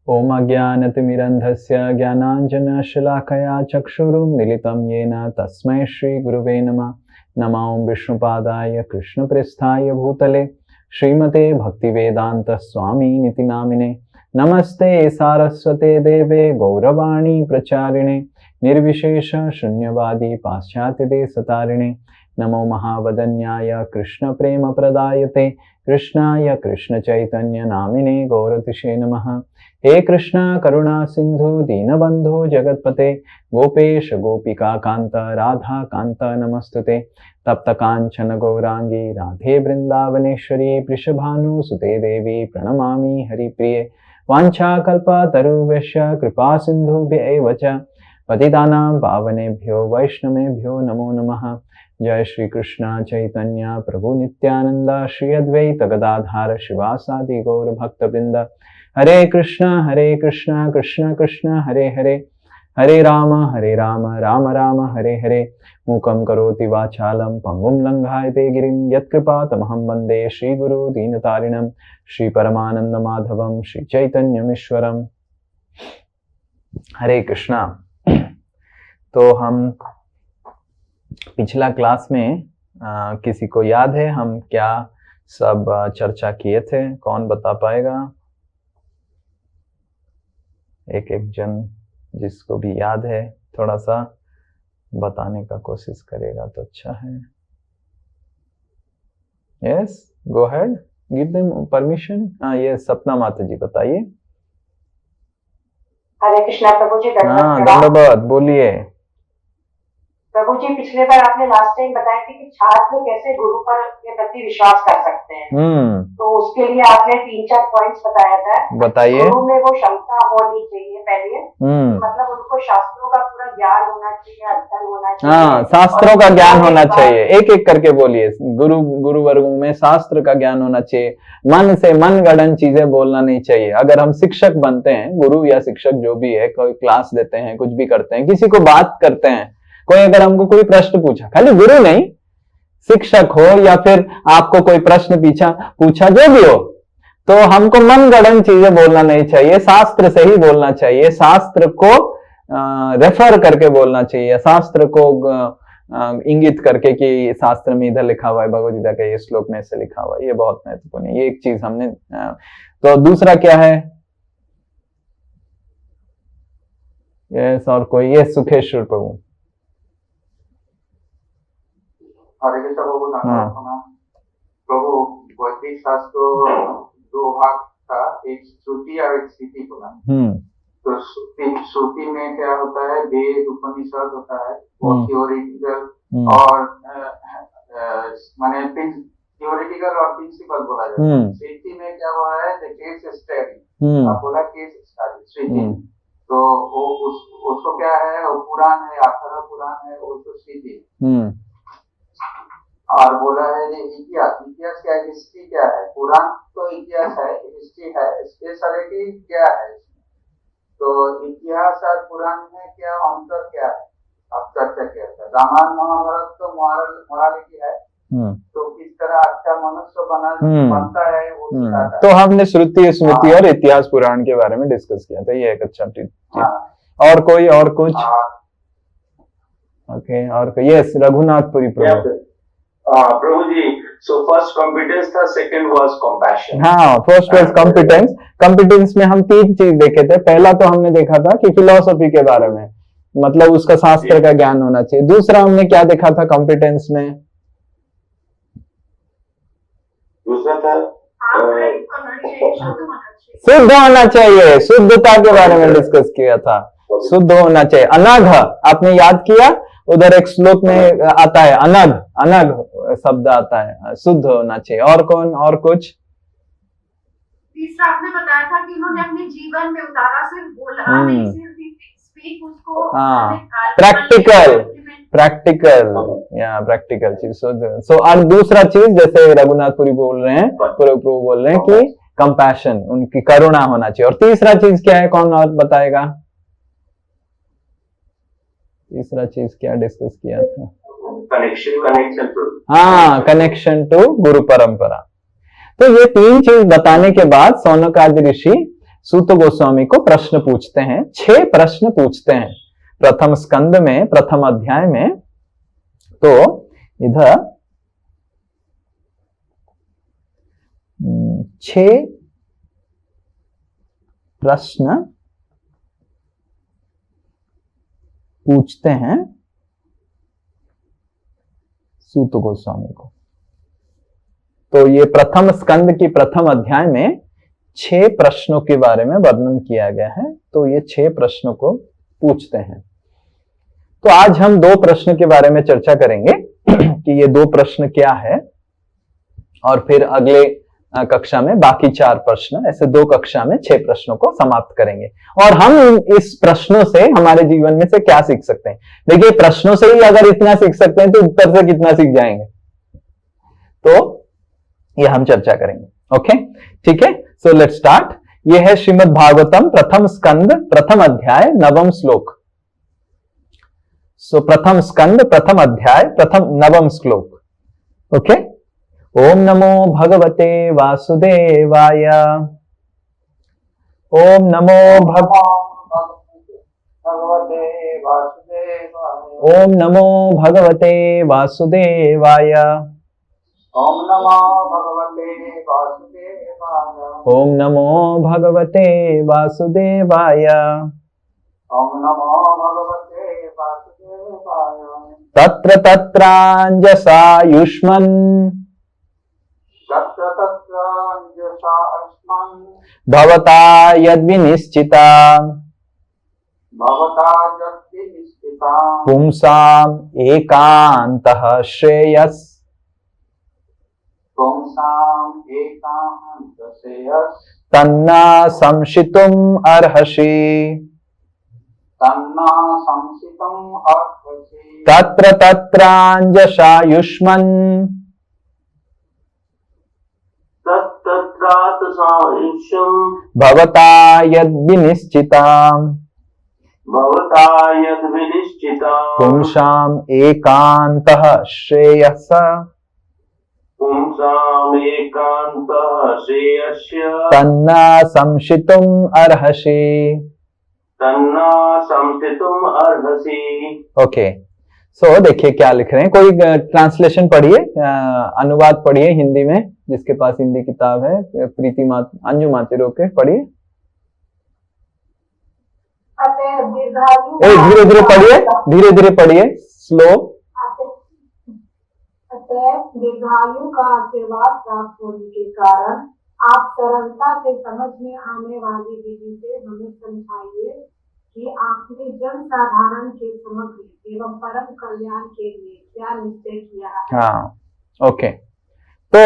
ओम अज्ञानतिमिरन्धस्य ज्ञानाञ्जनशलाकया चक्षुरुन्मीलितं येन तस्मै श्रीगुरुवे नमः। नमो विष्णुपादाय कृष्णप्रेष्ठाय भूतले श्रीमते भक्तिवेदान्तस्वामिनिति नामिने। नमस्ते सारस्वते देवे गौरवाणी प्रचारिणे निर्विशेष शून्यवादी पाश्चात्यदेशतारिणे। नमो महावदन्याय कृष्ण प्रेम प्रदायते कृष्णाय कृष्ण चैतन्य नामिने गौरतिषे नमः। हे कृष्णा करुणा सिंधु दीनबंधु जगतपते गोपेश गोपिका कांत राधा कांत नमस्तुते। तप्त कांचन गौरांगी राधे वृंदावनेश्वरी वृषभानुसुते देवी प्रणमामि हरिप्रिये। वाञ्छाकल्पतरुभ्यश्च कृपा सिन्धुभ्यैव च पतितानां पावनेभ्यो वैष्णवेभ्यो नमो नमः। जय श्री कृष्ण चैतन्य प्रभु नित्यानंद श्री अद्वैत गदाधार शिवासादि गौर भक्तवृंद। हरे कृष्ण कृष्ण कृष्ण हरे हरे हरे राम राम राम हरे हरे। मूकं करोति वाचालं पंगुं लंघायते गिरिं यत्कृपा तमहं वन्दे श्रीगुरु दीनतारिणं। श्री परमानंद माधवं श्री चैतन्यमीश्वरम्। हरे कृष्णा। तो हम पिछला क्लास में किसी को याद है हम क्या सब चर्चा किए थे? कौन बता पाएगा? एक एक जन जिसको भी याद है थोड़ा सा बताने का कोशिश करेगा तो अच्छा है। Yes, go ahead, give them permission. ये सपना माता जी बताइए। हरे कृष्णा प्रभु जी। हाँ, धन्यवाद, बोलिए। प्रभु जी, पिछले बार आपने लास्ट टाइम बताया थी कि छात्र कैसे गुरु पर के प्रति विश्वास कर सकते हैं। तो उसके लिए आपने 3-4 पॉइंट्स बताया था। बताइए। गुरु में वो क्षमता होनी चाहिए पहले, मतलब उनको शास्त्रों का पूरा ज्ञान होना चाहिए, अध्ययन होना चाहिए। हाँ, शास्त्रों का ज्ञान होना चाहिए। एक एक करके बोलिए। गुरु वर्गों में शास्त्र का ज्ञान होना चाहिए। मन से मन गढ़ंत चीजें बोलना नहीं चाहिए। अगर हम शिक्षक बनते हैं, गुरु या शिक्षक जो भी है, कोई क्लास देते हैं, कुछ भी करते हैं, किसी को बात करते हैं, कोई अगर हमको कोई प्रश्न पूछा, खाली गुरु नहीं, शिक्षक हो या फिर आपको कोई प्रश्न पूछा जो भी हो, तो हमको मन गढ़ंत चीजें बोलना नहीं चाहिए। शास्त्र से ही बोलना चाहिए। शास्त्र को रेफर करके बोलना चाहिए। शास्त्र को इंगित करके कि शास्त्र में इधर लिखा हुआ है, भगवद गीता का ये श्लोक में ऐसे लिखा हुआ है। ये बहुत महत्वपूर्ण है। ये एक चीज हमने तो दूसरा क्या है? यस, और कोई? ये सुखेश्वर प्रभु। हरे कृष्ण प्रभु। प्रभु, वैदिक शास्त्र 2 भाग था, एक श्रुति और एक स्मृति पुराण। तो श्रुति में क्या होता है? वेद उपनिषद होता है, वो थियोरिटिकल और माने थियोरिटिकल और प्रिंसिपल बोला जाता है। स्मृति में क्या हुआ है? The case study. आप बोला केस स्टडी स्मृति। तो वो उसको क्या है? वो पुराण है, अठारह पुराण है, वो तो स्मृति। और बोला है इतिहास। इतिहास क्या है? हिस्ट्री क्या है? पुराण तो इतिहास है, हिस्ट्री है। स्पेशलिटी क्या है? तो इतिहास और पुराण में क्या अंतर क्या है? अब चर्चा किया था। रामायण महाभारत तो मोरालिटी है, तो किस तरह अच्छा मनुष्य बनता है वो सिखाता है। तो हमने श्रुति, स्मृति और इतिहास पुराण के बारे में डिस्कस किया था। ये एक अच्छा चीज। और कोई और कुछ? ओके, और कोई? यस, रघुनाथपुरी प्रभु। प्रभु जी, so first competence था, second was compassion। हाँ, फर्स्ट वाज कॉम्पिटेंस। कॉम्पिटेंस में हम 3 चीज देखे थे। पहला तो हमने देखा था कि फिलॉसफी के बारे में, मतलब उसका शास्त्र का ज्ञान होना चाहिए। दूसरा हमने क्या देखा था कॉम्पिटेंस में? दूसरा था शुद्ध होना चाहिए। शुद्धता के बारे में डिस्कस किया था। शुद्ध होना चाहिए। अनघ आपने याद किया? उधर एक श्लोक में आता है अनघ, अनघ शब्द आता है। शुद्ध होना चाहिए। और कौन? और कुछ? तीसरा आपने बताया था कि उन्होंने अपने जीवन में उतारा, सिर्फ बोला नहीं, सिर्फ स्पीक उसको। प्रैक्टिकल चीज। सो और दूसरा चीज, जैसे रघुनाथपुरी बोल रहे हैं, प्रभु बोल रहे हैं कि कंपैशन, उनकी करुणा होना चाहिए। और तीसरा चीज क्या है? कौन और बताएगा? तीसरा चीज क्या डिस्कस किया था? कनेक्शन टू गुरु परंपरा। तो ये 3 चीज बताने के बाद सौनकादि ऋषि सूत गोस्वामी को प्रश्न पूछते हैं, 6 प्रश्न पूछते हैं प्रथम स्कंद में, प्रथम अध्याय में। तो इधर 6 प्रश्न पूछते हैं सूत गोस्वामी को। तो ये प्रथम स्कंद की प्रथम अध्याय में 6 प्रश्नों के बारे में वर्णन किया गया है। तो ये 6 प्रश्नों को पूछते हैं। तो आज हम 2 प्रश्न के बारे में चर्चा करेंगे कि ये 2 प्रश्न क्या है, और फिर अगले कक्षा में बाकी 4 प्रश्न, ऐसे 2 कक्षा में 6 प्रश्नों को समाप्त करेंगे। और हम इस प्रश्नों से हमारे जीवन में से क्या सीख सकते हैं? देखिए, प्रश्नों से ही अगर इतना सीख सकते हैं तो उत्तर से कितना सीख जाएंगे, तो ये हम चर्चा करेंगे। ओके, ठीक है। So let's start. ये है श्रीमद् भागवतम प्रथम स्कंद प्रथम अध्याय 9वां श्लोक। सो प्रथम स्कंद प्रथम अध्याय प्रथम 9वां श्लोक। ओके। ओम नमो भगवते वासुदेवाय। ओम नमो ओम नमो भगवते वासुदेवाय। ओम नमो भगवते वासुदेवाय। ओम नमो भगवते वासुदेवाय। ओम नमो भगवते वासुदेवाय। तत्र तत्रांजसा युष्मन् तत्र तत्रांजसा युष्मन् भवता यद्विनिश्चिता भवता यद्विनिश्चिता पुंसाम् एकान्तः श्रेयस् पुंसाम् एकान्तश्रेयस् तन्ना संशितुम् अर्हसि। तन्ना संसितम् अर्हसि। तत्र तत्रांजसा युष्मन् भवता यद्विनिश्चिता पुंसाम् एकान्तः श्रेयस तन्ना संशितुम् अर्हसि। ओके, सो देखिए क्या लिख रहे हैं। कोई ट्रांसलेशन पढ़िए, अनुवाद पढ़िए हिंदी में, जिसके पास हिंदी किताब है। प्रीति अंजू मातेरो के पढ़िए। धीरे धीरे पढ़िए, धीरे धीरे पढ़िए, स्लो। दीर्घायु का आशीर्वाद प्राप्त होने के कारण आप सरलता से समझ में आने वाली विधि से हमें समझाइए कि आपने जन साधारण के समग्र एवं परम कल्याण के लिए क्या निश्चय किया है। हाँ, ओके। तो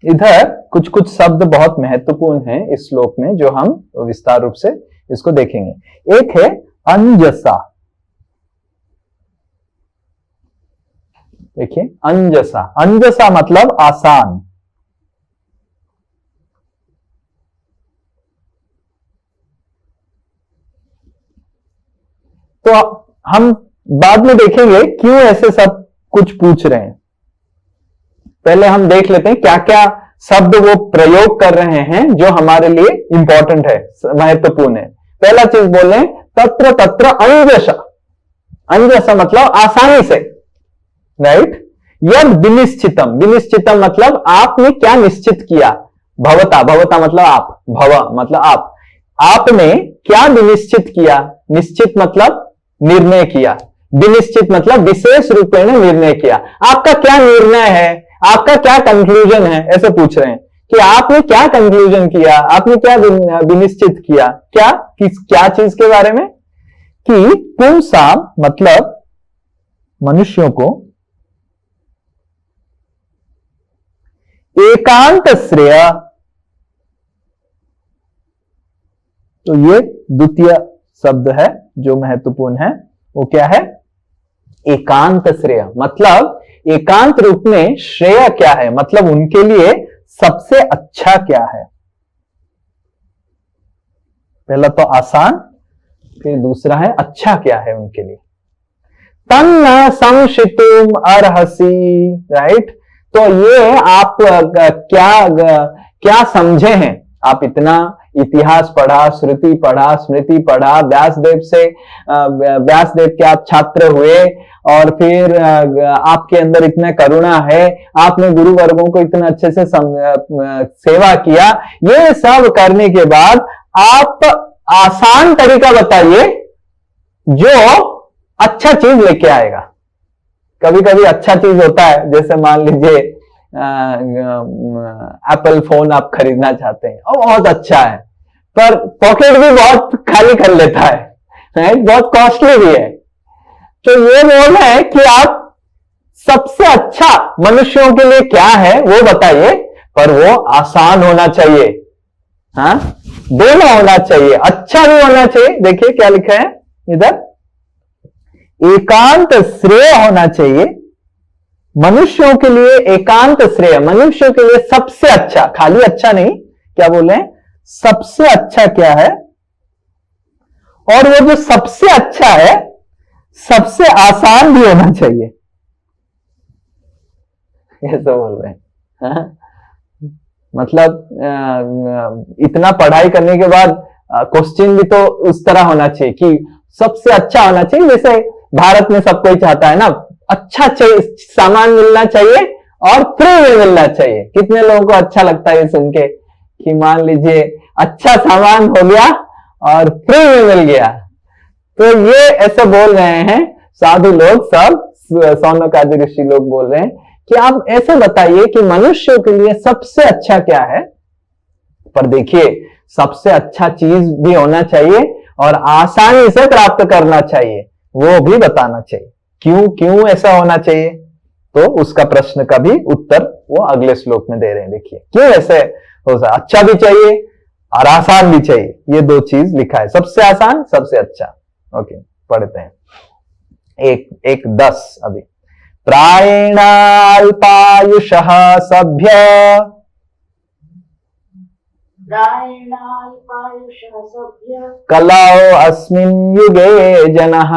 इधर कुछ कुछ शब्द बहुत महत्वपूर्ण हैं इस श्लोक में, जो हम विस्तार रूप से इसको देखेंगे। एक है अंजसा। देखिए, अंजसा, अंजसा मतलब आसान। तो हम बाद में देखेंगे क्यों ऐसे सब कुछ पूछ रहे हैं। पहले हम देख लेते हैं क्या क्या शब्द वो प्रयोग कर रहे हैं जो हमारे लिए इंपॉर्टेंट है, महत्वपूर्ण है। पहला चीज बोल रहे हैं तत्र तत्र अंजसा। अंजसा मतलब आसानी से, राइट। यद विनिश्चितम, विनिश्चितम मतलब आपने क्या निश्चित किया। भवता, भवता मतलब आप, भव मतलब आप, आपने क्या विनिश्चित किया। निश्चित मतलब निर्णय किया, विनिश्चित मतलब विशेष रूप में निर्णय किया। आपका क्या निर्णय है, आपका क्या कंक्लूजन है, ऐसे पूछ रहे हैं कि आपने क्या कंक्लूजन किया, आपने क्या विनिश्चित किया। क्या चीज के बारे में? कि पुंसा मतलब मनुष्यों को एकांत श्रेय। तो ये द्वितीय शब्द है जो महत्वपूर्ण है। वो क्या है? एकांत श्रेय। मतलब एकांत रूप में श्रेय क्या है, मतलब उनके लिए सबसे अच्छा क्या है। पहला तो आसान, फिर दूसरा है अच्छा क्या है उनके लिए। तन्न संशितुम अर्हसि, राइट। तो ये आप क्या समझे हैं, आप इतना इतिहास पढ़ा, श्रुति पढ़ा, स्मृति पढ़ा, व्यासदेव के आप छात्र हुए, और फिर आपके अंदर इतना करुणा है, आपने गुरु वर्गों को इतना अच्छे से सेवा किया। ये सब करने के बाद आप आसान तरीका बताइए जो अच्छा चीज लेके आएगा। कभी कभी अच्छा चीज होता है, जैसे मान लीजिए एप्पल फोन आप खरीदना चाहते हैं और बहुत अच्छा है, पर पॉकेट भी बहुत खाली कर लेता है, बहुत कॉस्टली भी है। तो ये बोल रहे हैं कि आप सबसे अच्छा मनुष्यों के लिए क्या है वो बताइए, पर वो आसान होना चाहिए। हाँ, दोनों होना चाहिए, अच्छा भी होना चाहिए। देखिए क्या लिखा है इधर, एकांत श्रेय होना चाहिए मनुष्यों के लिए। एकांत श्रेय मनुष्यों के लिए सबसे अच्छा, खाली अच्छा नहीं, क्या बोले हैं, सबसे अच्छा क्या है, और वो जो सबसे अच्छा है सबसे आसान भी होना चाहिए, ऐसा बोल रहे हैं। हाँ? मतलब इतना पढ़ाई करने के बाद क्वेश्चन भी तो उस तरह होना चाहिए कि सबसे अच्छा होना चाहिए। जैसे भारत में सब कोई चाहता है ना, अच्छा सामान मिलना चाहिए और फ्री में मिलना चाहिए। कितने लोगों को अच्छा लगता है सुन के कि मान लीजिए अच्छा सामान हो गया और फ्री में मिल गया। तो ये ऐसे बोल रहे हैं साधु लोग, सब सौनक आदि ऋषि लोग बोल रहे हैं कि आप ऐसे बताइए कि मनुष्यों के लिए सबसे अच्छा क्या है। पर देखिए, सबसे अच्छा चीज भी होना चाहिए और आसानी से प्राप्त करना चाहिए, वो भी बताना चाहिए। क्यों ऐसा होना चाहिए, तो उसका प्रश्न का भी उत्तर वो अगले श्लोक में दे रहे हैं। देखिए क्यों ऐसे हो सकता, अच्छा भी चाहिए और आसान भी चाहिए, ये दो चीज लिखा है, सबसे आसान सबसे अच्छा। ओके, पढ़ते हैं। एक 10 अभी। प्रायेणाल्पायुषः सभ्य कलौ अस्मिन् युगे जनः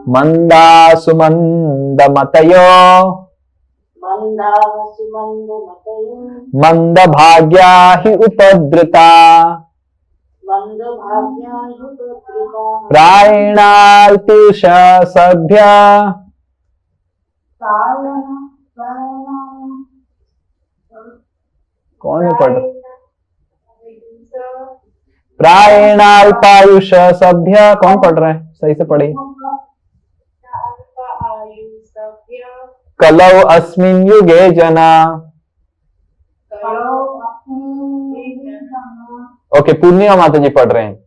मंदासु मंदमतयो मंदभाग्या हि उपद्रुता प्रायेणाल्पायुष सभ्य कौन है पढ़, प्रायेणाल्पायुष सभ्य कौन पढ़ रहा है, सही से पढ़िए। कलौ अस्मिन् युगे जना। ओके, पूर्णिमा माता जी पढ़ रहे हैं।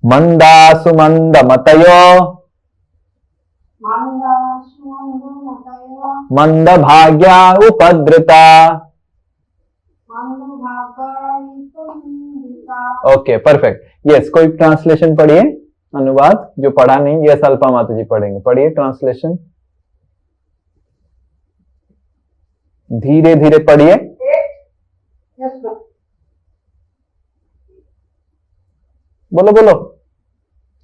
मंदासु मंदमतयो मंदभाग्या उपद्रुता। Okay, perfect, yes. कोई ट्रांसलेशन पढ़िए, अनुवाद जो पढ़ा नहीं, यस अल्पा माता जी पढ़ेंगे, पढ़िए ट्रांसलेशन, धीरे धीरे पढ़िए। बोलो बोलो,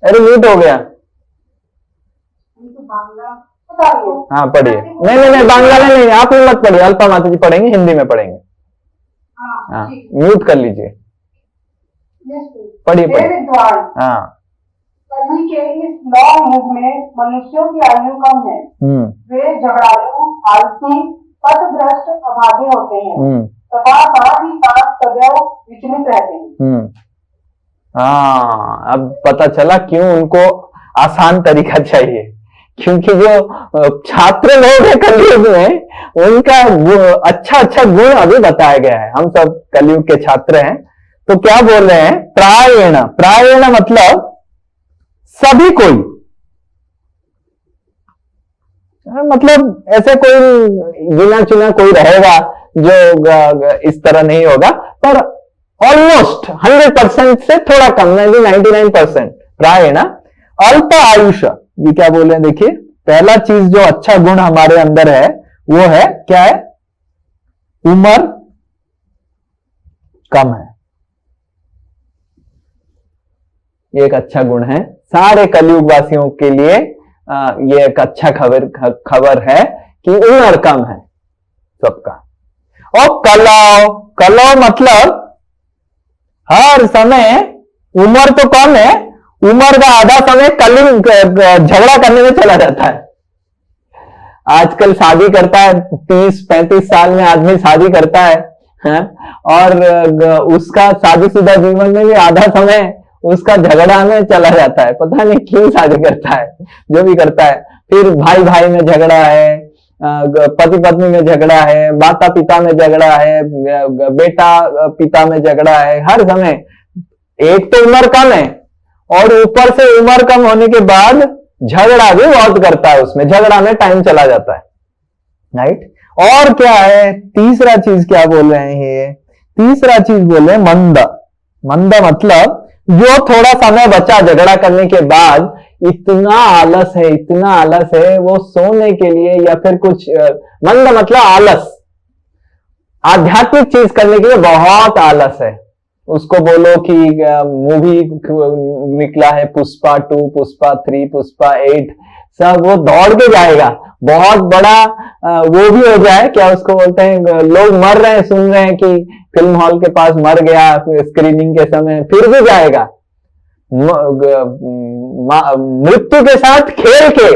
अरे म्यूट हो गया। हाँ पढ़िए, नहीं बांग्ला में नहीं, आप मत पढ़िए, अल्पा माता जी पढ़ेंगे, हिंदी में पढ़ेंगे। हाँ, म्यूट कर लीजिए, पढ़िए पढ़िए। हाँ, कली के इस लौह युग में मनुष्यों की आयु कम है। वे झगड़ालू, आलसी, पथभ्रष्ट, अभागे होते हैं तथा साथ ही साथ सदैव विचलित रहते हैं। हाँ, अब पता चला क्यों उनको आसान तरीका चाहिए, क्योंकि जो छात्र लोग हैं कलयुग में, उनका अच्छा गुण अभी बताया गया है। हम सब कलयुग के छात्र हैं, तो क्या बोल रहे हैं, प्रायेण मतलब सभी कोई, मतलब ऐसे कोई गिना चुना कोई रहेगा जो इस तरह नहीं होगा, पर ऑलमोस्ट 100% से थोड़ा कम, 99%। प्रायेण अल्प आयुष, ये क्या बोल रहे हैं, देखिए पहला चीज जो अच्छा गुण हमारे अंदर है वो है क्या है, उम्र कम है। ये एक अच्छा गुण है सारे कलयुग वासियों के लिए। ये एक अच्छा खबर है कि उम्र कम है सबका। और कलौ मतलब हर समय, उम्र तो कम है, उम्र का आधा समय कलिंग झगड़ा करने में चला जाता है। आजकल शादी करता है 30-35 साल में आदमी शादी करता है, और उसका शादीशुदा जीवन में भी आधा समय उसका झगड़ा में चला जाता है। पता नहीं क्यों शादी करता है, जो भी करता है। फिर भाई भाई में झगड़ा है, पति पत्नी में झगड़ा है, माता पिता में झगड़ा है, बेटा पिता में झगड़ा है। हर समय एक तो उम्र कम है और ऊपर से उम्र कम होने के बाद झगड़ा भी बहुत करता है, उसमें झगड़ा में टाइम चला जाता है, राइट। और क्या है, तीसरा चीज क्या बोल रहे हैं ये, तीसरा चीज बोल रहे हैं मंद। मंद मतलब जो थोड़ा समय बचा झगड़ा करने के बाद इतना आलस है, इतना आलस है, वो सोने के लिए या फिर कुछ, मंद मतलब आलस, आध्यात्मिक चीज करने के लिए बहुत आलस है। उसको बोलो कि मूवी निकला है पुष्पा 2, पुष्पा 3, पुष्पा 8, सब वो दौड़ के जाएगा, बहुत बड़ा वो भी हो जाए, क्या उसको बोलते हैं, लोग मर रहे हैं, सुन रहे हैं कि फिल्म हॉल के पास मर गया स्क्रीनिंग के समय, फिर भी जाएगा, मृत्यु के साथ खेल के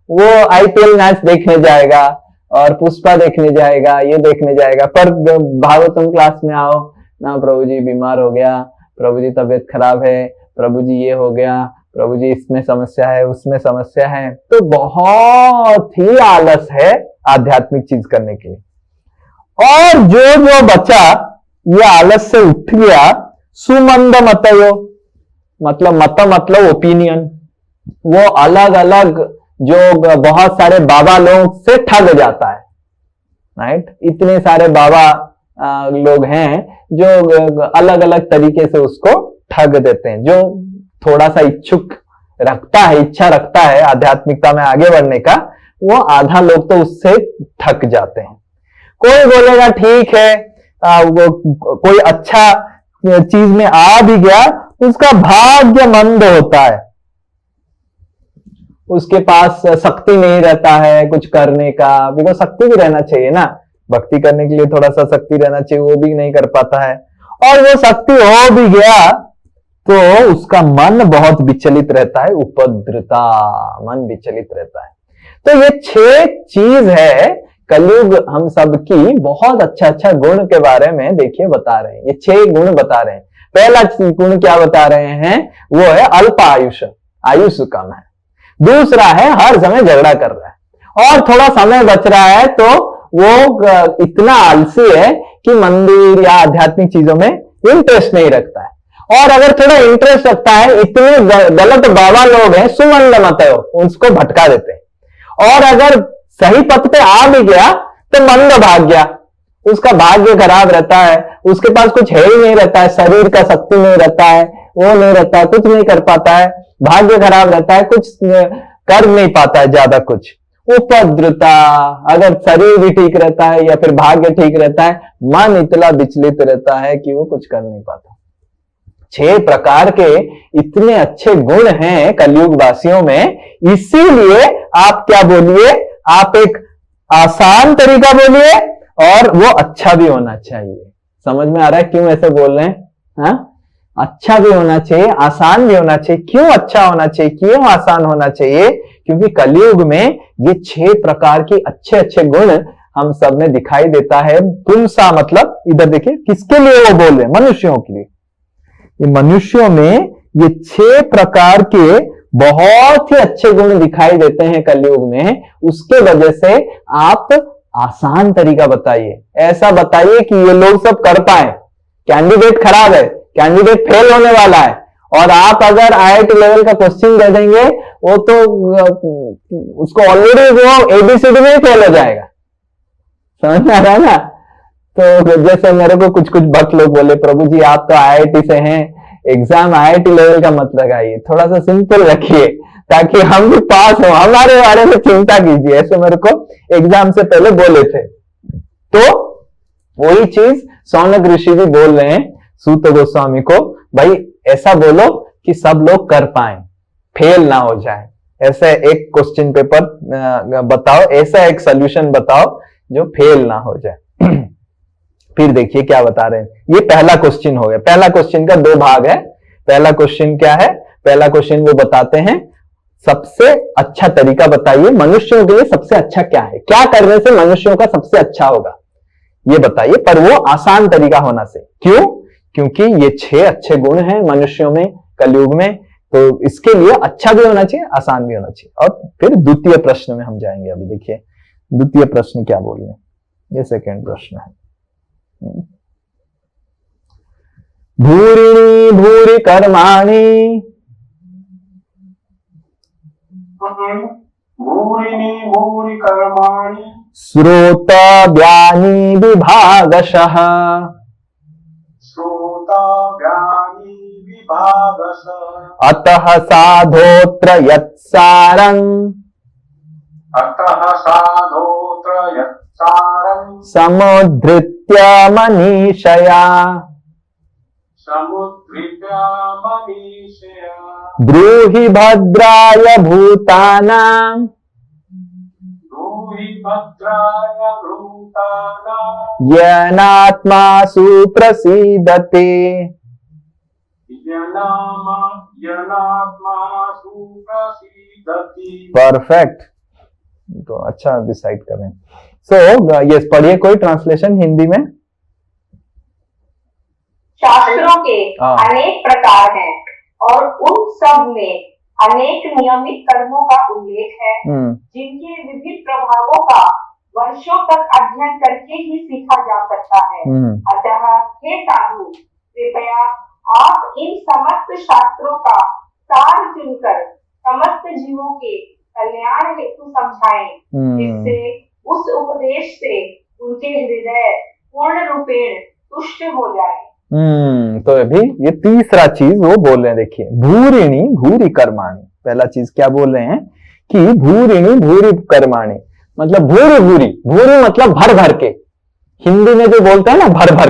वो IPL मैच देखने जाएगा और पुष्पा देखने जाएगा, ये देखने जाएगा। पर भागवतम क्लास में आओ ना, प्रभु जी बीमार हो गया, प्रभु जी तबीयत खराब है, प्रभु जी ये हो गया, प्रभु जी इसमें समस्या है, उसमें समस्या है। तो बहुत ही आलस है आध्यात्मिक चीज करने के लिए। और जो बच्चा ये आलस से उठ गया, सुमंद मतयो मतलब ओपिनियन, वो अलग अलग जो बहुत सारे बाबा लोग से ठग जाता है, राइट। इतने सारे बाबा लोग हैं जो अलग अलग तरीके से उसको ठग देते हैं। जो थोड़ा सा इच्छा रखता है आध्यात्मिकता में आगे बढ़ने का, वो आधा लोग तो उससे ठग जाते हैं। कोई बोलेगा ठीक है, कोई अच्छा चीज में आ भी गया, उसका भाग्य मंद होता है, उसके पास शक्ति नहीं रहता है कुछ करने का। बिकॉज शक्ति भी रहना चाहिए ना, भक्ति करने के लिए थोड़ा सा शक्ति रहना चाहिए, वो भी नहीं कर पाता है। और वो शक्ति हो भी गया तो उसका मन बहुत विचलित रहता है, उपद्रता, मन विचलित रहता है। तो ये 6 चीज है कलयुग हम सबकी बहुत अच्छा गुण के बारे में देखिए बता रहे हैं। ये 6 गुण बता रहे हैं। पहला गुण क्या बता रहे हैं, वो है अल्प आयुष कम है। दूसरा है हर समय झगड़ा कर रहा है, और थोड़ा समय बच रहा है तो वो इतना आलसी है कि मंदिर या आध्यात्मिक चीजों में इंटरेस्ट नहीं रखता है। और अगर थोड़ा इंटरेस्ट रखता है, इतने गलत बाबा लोग हैं, सुमंद मत हो, उसको भटका देते हैं। और अगर सही पथ पे आ भी गया तो मंद भाग्य, उसका भाग्य खराब रहता है, उसके पास कुछ है ही नहीं रहता है, शरीर का शक्ति नहीं रहता है, वो नहीं रहता है, कुछ नहीं कर पाता है, भाग्य खराब रहता है, कुछ कर नहीं पाता है ज्यादा कुछ। उपद्रता, अगर शरीर भी ठीक रहता है या फिर भाग्य ठीक रहता है, मन इतना विचलित रहता है कि वो कुछ कर नहीं पाता। 6 प्रकार के इतने अच्छे गुण हैं कलयुग वासियों में, इसीलिए आप क्या बोलिए, आप एक आसान तरीका बोलिए और वो अच्छा भी होना चाहिए। समझ में आ रहा है क्यों ऐसे बोल रहे हैं? हाँ, अच्छा भी होना चाहिए, आसान भी होना चाहिए। क्यों अच्छा होना चाहिए, क्यों आसान होना चाहिए? क्योंकि कलयुग में ये 6 प्रकार के अच्छे गुण हम सब में दिखाई देता है। पुंसा मतलब, इधर देखिए किसके लिए वो बोल रहे हैं, मनुष्यों के लिए। ये मनुष्यों में ये 6 प्रकार के बहुत ही अच्छे गुण दिखाई देते हैं कलयुग में। उसके वजह से आप आसान तरीका बताइए, ऐसा बताइए कि ये लोग सब कर पाए। कैंडिडेट खराब है, कैंडिडेट फेल होने वाला है, और आप अगर IIT लेवल का क्वेश्चन दे देंगे, वो तो उसको ऑलरेडी वो ABCD में ही फेल हो जाएगा। समझ में आ रहा है ना? तो जैसे मेरे को कुछ भक्त लोग बोले, प्रभु जी आप तो IIT से हैं, एग्जाम IIT लेवल का मत लगाइए, थोड़ा सा सिंपल रखिए ताकि हम भी पास हो, हमारे बारे में चिंता कीजिए। ऐसे मेरे को एग्जाम से पहले बोले थे। तो वही चीज सौनक ऋषि भी बोल रहे हैं सूत गोस्वामी को, भाई ऐसा बोलो कि सब लोग कर पाए, फेल ना हो जाए। ऐसा एक क्वेश्चन पेपर बताओ, ऐसा एक सोल्यूशन बताओ जो फेल ना हो जाए। फिर देखिए क्या बता रहे हैं। ये पहला क्वेश्चन हो गया। पहला क्वेश्चन का दो भाग है। पहला क्वेश्चन क्या है? पहला क्वेश्चन वो बताते हैं सबसे अच्छा तरीका बताइए, मनुष्यों के लिए सबसे अच्छा क्या है, क्या करने से मनुष्यों का सबसे अच्छा होगा ये बताइए, पर वो आसान तरीका होना से। क्यों? क्योंकि ये 6 अच्छे गुण हैं मनुष्यों में कलयुग में, तो इसके लिए अच्छा भी होना चाहिए, आसान भी होना चाहिए। और फिर द्वितीय प्रश्न में हम जाएंगे। अभी देखिए द्वितीय प्रश्न क्या बोल रहे हैं, ये सेकंड प्रश्न है। भूरिणी भूरि कर्माणि भूरिणी भूरि कर्माणि श्रोतव्यानि विभागशः श्रोतव्यानि विभागशः अतः साधोत्र यत्सारम् अतः साधोत्र यत्सारम् समुद्धृत्य मनीषया समुद्धृत्य मनीषया ब्रूहि भद्राय भूतानां ब्रूहि भद्राय भूतानां येनात्मासु प्रसीदते। यनात्मासु प्रसीदति। परफेक्ट, तो अच्छा डिसाइड करें। सो यस, पढ़िए कोई ट्रांसलेशन हिंदी में। शास्त्रों के हाँ। अनेक प्रकार हैं और उन सब में अनेक नियमित कर्मों का उल्लेख है जिनके विभिन्न प्रभावों का वर्षों तक अध्ययन करके ही सीखा जा सकता है। अतः हे साधु, कृपया आप इन समस्त शास्त्रों का सार चुनकर समस्त जीवों के कल्याण हेतु समझाएं, जिससे उस उपदेश से उनके हृदय पूर्ण रूपेण तुष्ट हो जाए। तो अभी ये तीसरा चीज वो बोल रहे हैं। देखिए भूरिणी भूरि कर्माणि, पहला चीज क्या बोल रहे हैं कि भूरिणी भूरि कर्माणि मतलब भूरि भूरि, भूरि मतलब भर भर के। हिंदी में जो बोलते हैं ना भर भर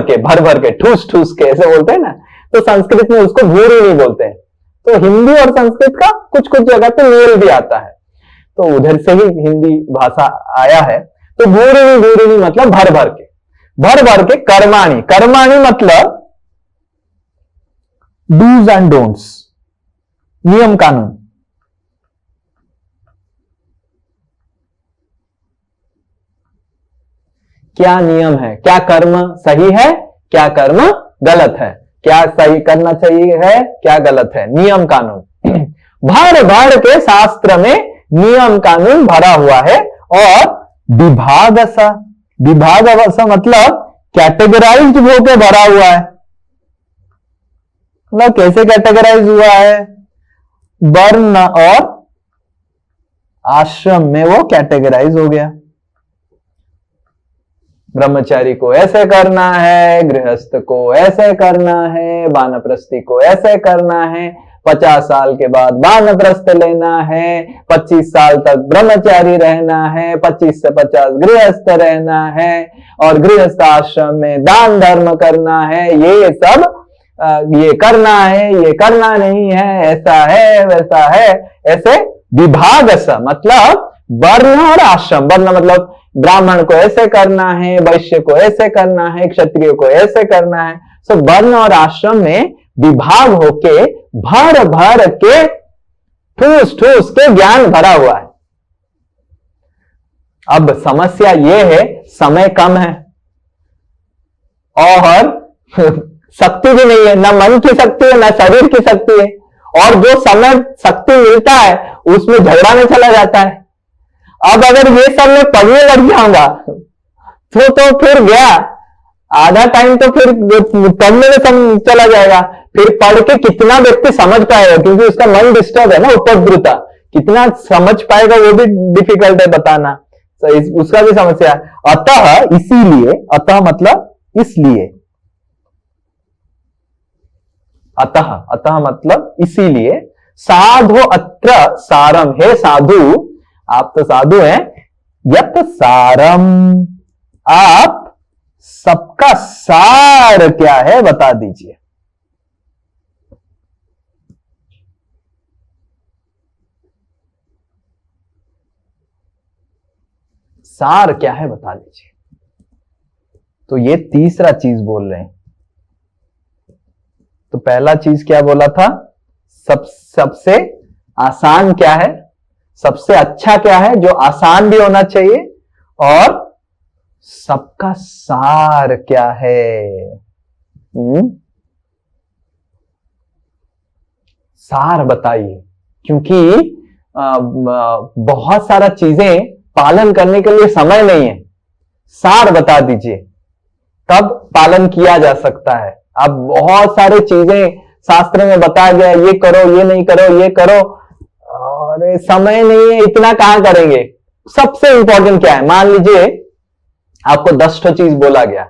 के ठूस ठूस के ऐसे बोलते हैं ना, तो संस्कृत में उसको भूरिणी बोलते हैं। तो हिंदी और संस्कृत का कुछ कुछ जगह पे मेल भी आता है, तो उधर से ही हिंदी भाषा आया है। तो भूरिणी मतलब भर भर के कर्माणि, कर्माणि मतलब डूज एंड डोंट्स, नियम कानून। क्या नियम है, क्या कर्म सही है, क्या कर्म गलत है, क्या सही करना चाहिए है, क्या गलत है, नियम कानून। भर के शास्त्र में नियम कानून भरा हुआ है। और विभागसा मतलब कैटेगराइज्ड होकर भरा हुआ है। मतलब कैसे कैटेगराइज हुआ है? वर्ण और आश्रम में वो कैटेगराइज हो गया। ब्रह्मचारी को ऐसे करना है, गृहस्थ को ऐसे करना है, वानप्रस्थी को ऐसे करना है, 50 साल के बाद वानप्रस्थ लेना है, 25 साल तक ब्रह्मचारी रहना है, 25 से 50 गृहस्थ रहना है, और गृहस्थ आश्रम में दान धर्म करना है। ये सब ये करना है, ये करना नहीं है, ऐसा है वैसा है, ऐसे विभाग सा मतलब वर्ण और आश्रम। वर्ण मतलब ब्राह्मण को ऐसे करना है, वैश्य को ऐसे करना है, क्षत्रिय को ऐसे करना है। सो वर्ण और आश्रम में विभाग होके भर के ठूस के ज्ञान भरा हुआ है। अब समस्या यह है समय कम है और शक्ति भी नहीं है, ना मन की शक्ति है ना शरीर की शक्ति है, और जो समय शक्ति मिलता है उसमें झगड़ा में चला जाता है। अब अगर ये सब मैं पढ़ने लग जाऊंगा तो फिर गया, आधा टाइम तो फिर पढ़ने में सब चला जाएगा। फिर पढ़ के कितना व्यक्ति समझ पाएगा, क्योंकि उसका मन डिस्टर्ब है ना, उपद्रुता, कितना समझ पाएगा वो भी डिफिकल्ट है बताना, तो उसका भी समस्या है। अतः इसीलिए, अतः मतलब इसलिए, अतः मतलब इसीलिए, साधु अत्र सारम, हे साधु, आप तो साधु हैं, यत सारम, आप सबका सार क्या है बता दीजिए। सार क्या है बता दीजिए। तो ये तीसरा चीज बोल रहे हैं। तो पहला चीज क्या बोला था? सबसे आसान क्या है, सबसे अच्छा क्या है, जो आसान भी होना चाहिए, और सबका सार क्या है। सार बताइए, क्योंकि बहुत सारा चीजें पालन करने के लिए समय नहीं है। सार बता दीजिए, तब पालन किया जा सकता है। अब बहुत सारे चीजें शास्त्र में बताया गया, ये करो, ये नहीं करो, ये करो, और समय नहीं है, इतना कहां करेंगे। सबसे इंपॉर्टेंट क्या है? मान लीजिए आपको 10 चीज बोला गया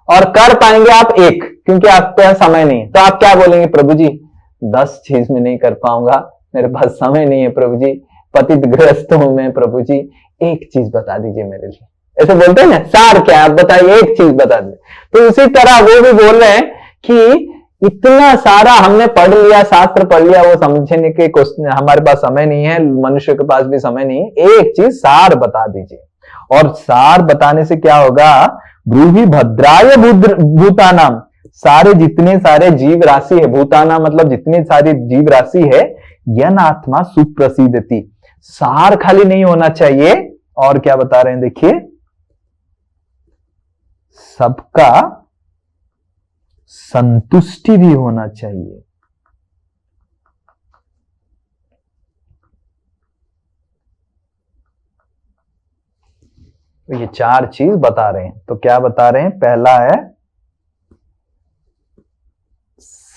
और कर पाएंगे आप एक, क्योंकि आपके पास समय नहीं है, तो आप क्या बोलेंगे? प्रभु जी 10 चीज में नहीं कर पाऊंगा, मेरे पास समय नहीं है प्रभु जी, पतित ग्रस्त हूं मैं प्रभु जी, एक चीज बता दीजिए मेरे लिए। ऐसे बोलते हैं ना, सार क्या आप बताइए, एक चीज बता दीजिए। तो उसी तरह वो भी बोल रहे हैं कि इतना सारा हमने पढ़ लिया, शास्त्र पढ़ लिया, वो समझने के क्वेश्चन हमारे पास समय नहीं है, मनुष्य के पास भी समय नहीं है। एक चीज सार बता दीजिए। और सार बताने से क्या होगा? ब्रूहि भद्राय भूतानाम, सारे जितने सारे जीव राशि है, भूताना मतलब जितने सारे जीव राशि है, यन आत्मा सुप्रसिद्धति, सार खाली नहीं होना चाहिए, और क्या बता रहे हैं देखिए, सबका संतुष्टि भी होना चाहिए। तो ये 4 चीज बता रहे हैं। तो क्या बता रहे हैं? पहला है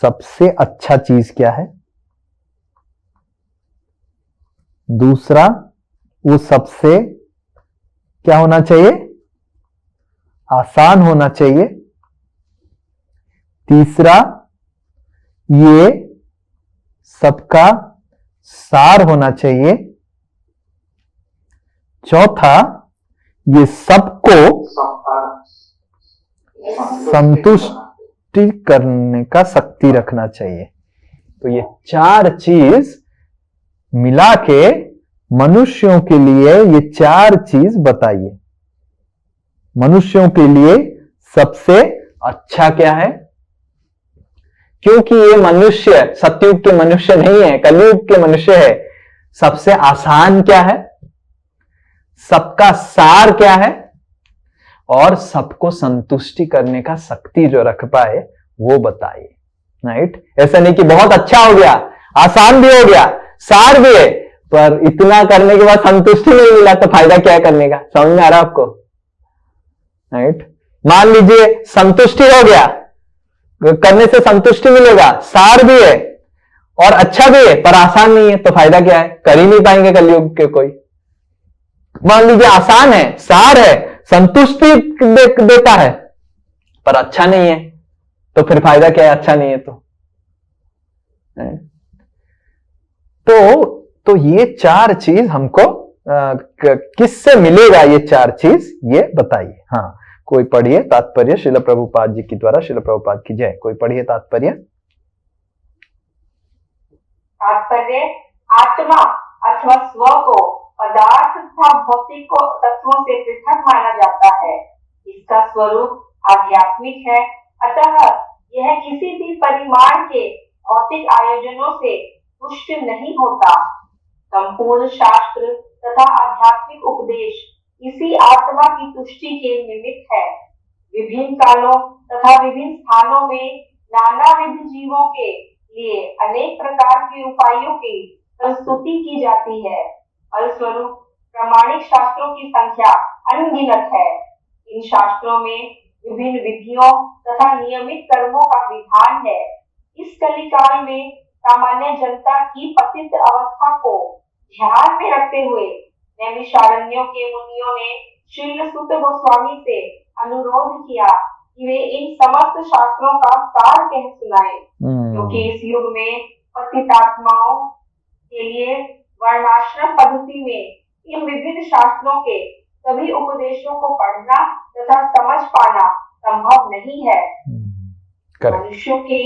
सबसे अच्छा चीज क्या है, दूसरा वो सबसे क्या होना चाहिए? आसान होना चाहिए, तीसरा ये सबका सार होना चाहिए, चौथा ये सबको संतुष्टि करने का शक्ति रखना चाहिए। तो ये 4 चीज मिला के मनुष्यों के लिए ये 4 चीज बताइए। मनुष्यों के लिए सबसे अच्छा क्या है? क्योंकि ये मनुष्य सतयुग के मनुष्य नहीं है, कलयुग के मनुष्य है। सबसे आसान क्या है, सबका सार क्या है, और सबको संतुष्टि करने का शक्ति जो रख पाए वो बताइए। राइट? ऐसा नहीं कि बहुत अच्छा हो गया, आसान भी हो गया, सार भी है, पर इतना करने के बाद संतुष्टि नहीं मिला, तो फायदा क्या करने का? समझ में आ रहा आपको? राइट? मान लीजिए संतुष्टि हो गया, करने से संतुष्टि मिलेगा, सार भी है और अच्छा भी है, पर आसान नहीं है, तो फायदा क्या है? कर ही नहीं पाएंगे कलयुग के कोई। मान लीजिए आसान है, सार है, संतुष्टि देता है, पर अच्छा नहीं है, तो फिर फायदा क्या है? अच्छा नहीं है तो ये 4 चीज हमको किससे मिलेगा? ये 4 चीज ये बताइए। हाँ, कोई पढ़िए तात्पर्य श्रील प्रभुपाद जी की द्वारा। श्रील प्रभुपाद की जय। कोई पढ़िए तात्पर्य। तात्पर्य, आत्मा अथवा स्व को पदार्थ तथा भौतिक तत्वों से पृथक माना जाता है। इसका स्वरूप आध्यात्मिक है, अतः यह किसी भी परिमाण के भौतिक आयोजनों से पुष्ट नहीं होता। संपूर्ण शास्त्र तथा आध्यात्मिक उपदेश इसी आत्मा की तुष्टि के निमित्त है। विभिन्न कालों तथा विभिन्न स्थानों में नानाविध जीवों के लिए अनेक प्रकार के उपायों की प्रस्तुति की जाती है। फलस्वरूप प्रामाणिक शास्त्रों की संख्या अनगिनत है। इन शास्त्रों में विभिन्न विधियों तथा नियमित कर्मों का विधान है। इस कलिकाल में सामान्य जनता की पतित अवस्था को ध्यान में रखते हुए नैमिषारण्यों के मुनियों ने श्रील सुत गोस्वामी से अनुरोध किया कि वे इन समस्त शास्त्रों का सार कह सुनाएं, क्योंकि इस युग में पतितात्माओं के लिए वर्णाश्रम पद्धति में इन विभिन्न शास्त्रों के सभी उपदेशों को पढ़ना तथा समझ पाना संभव नहीं है। मनुष्यों के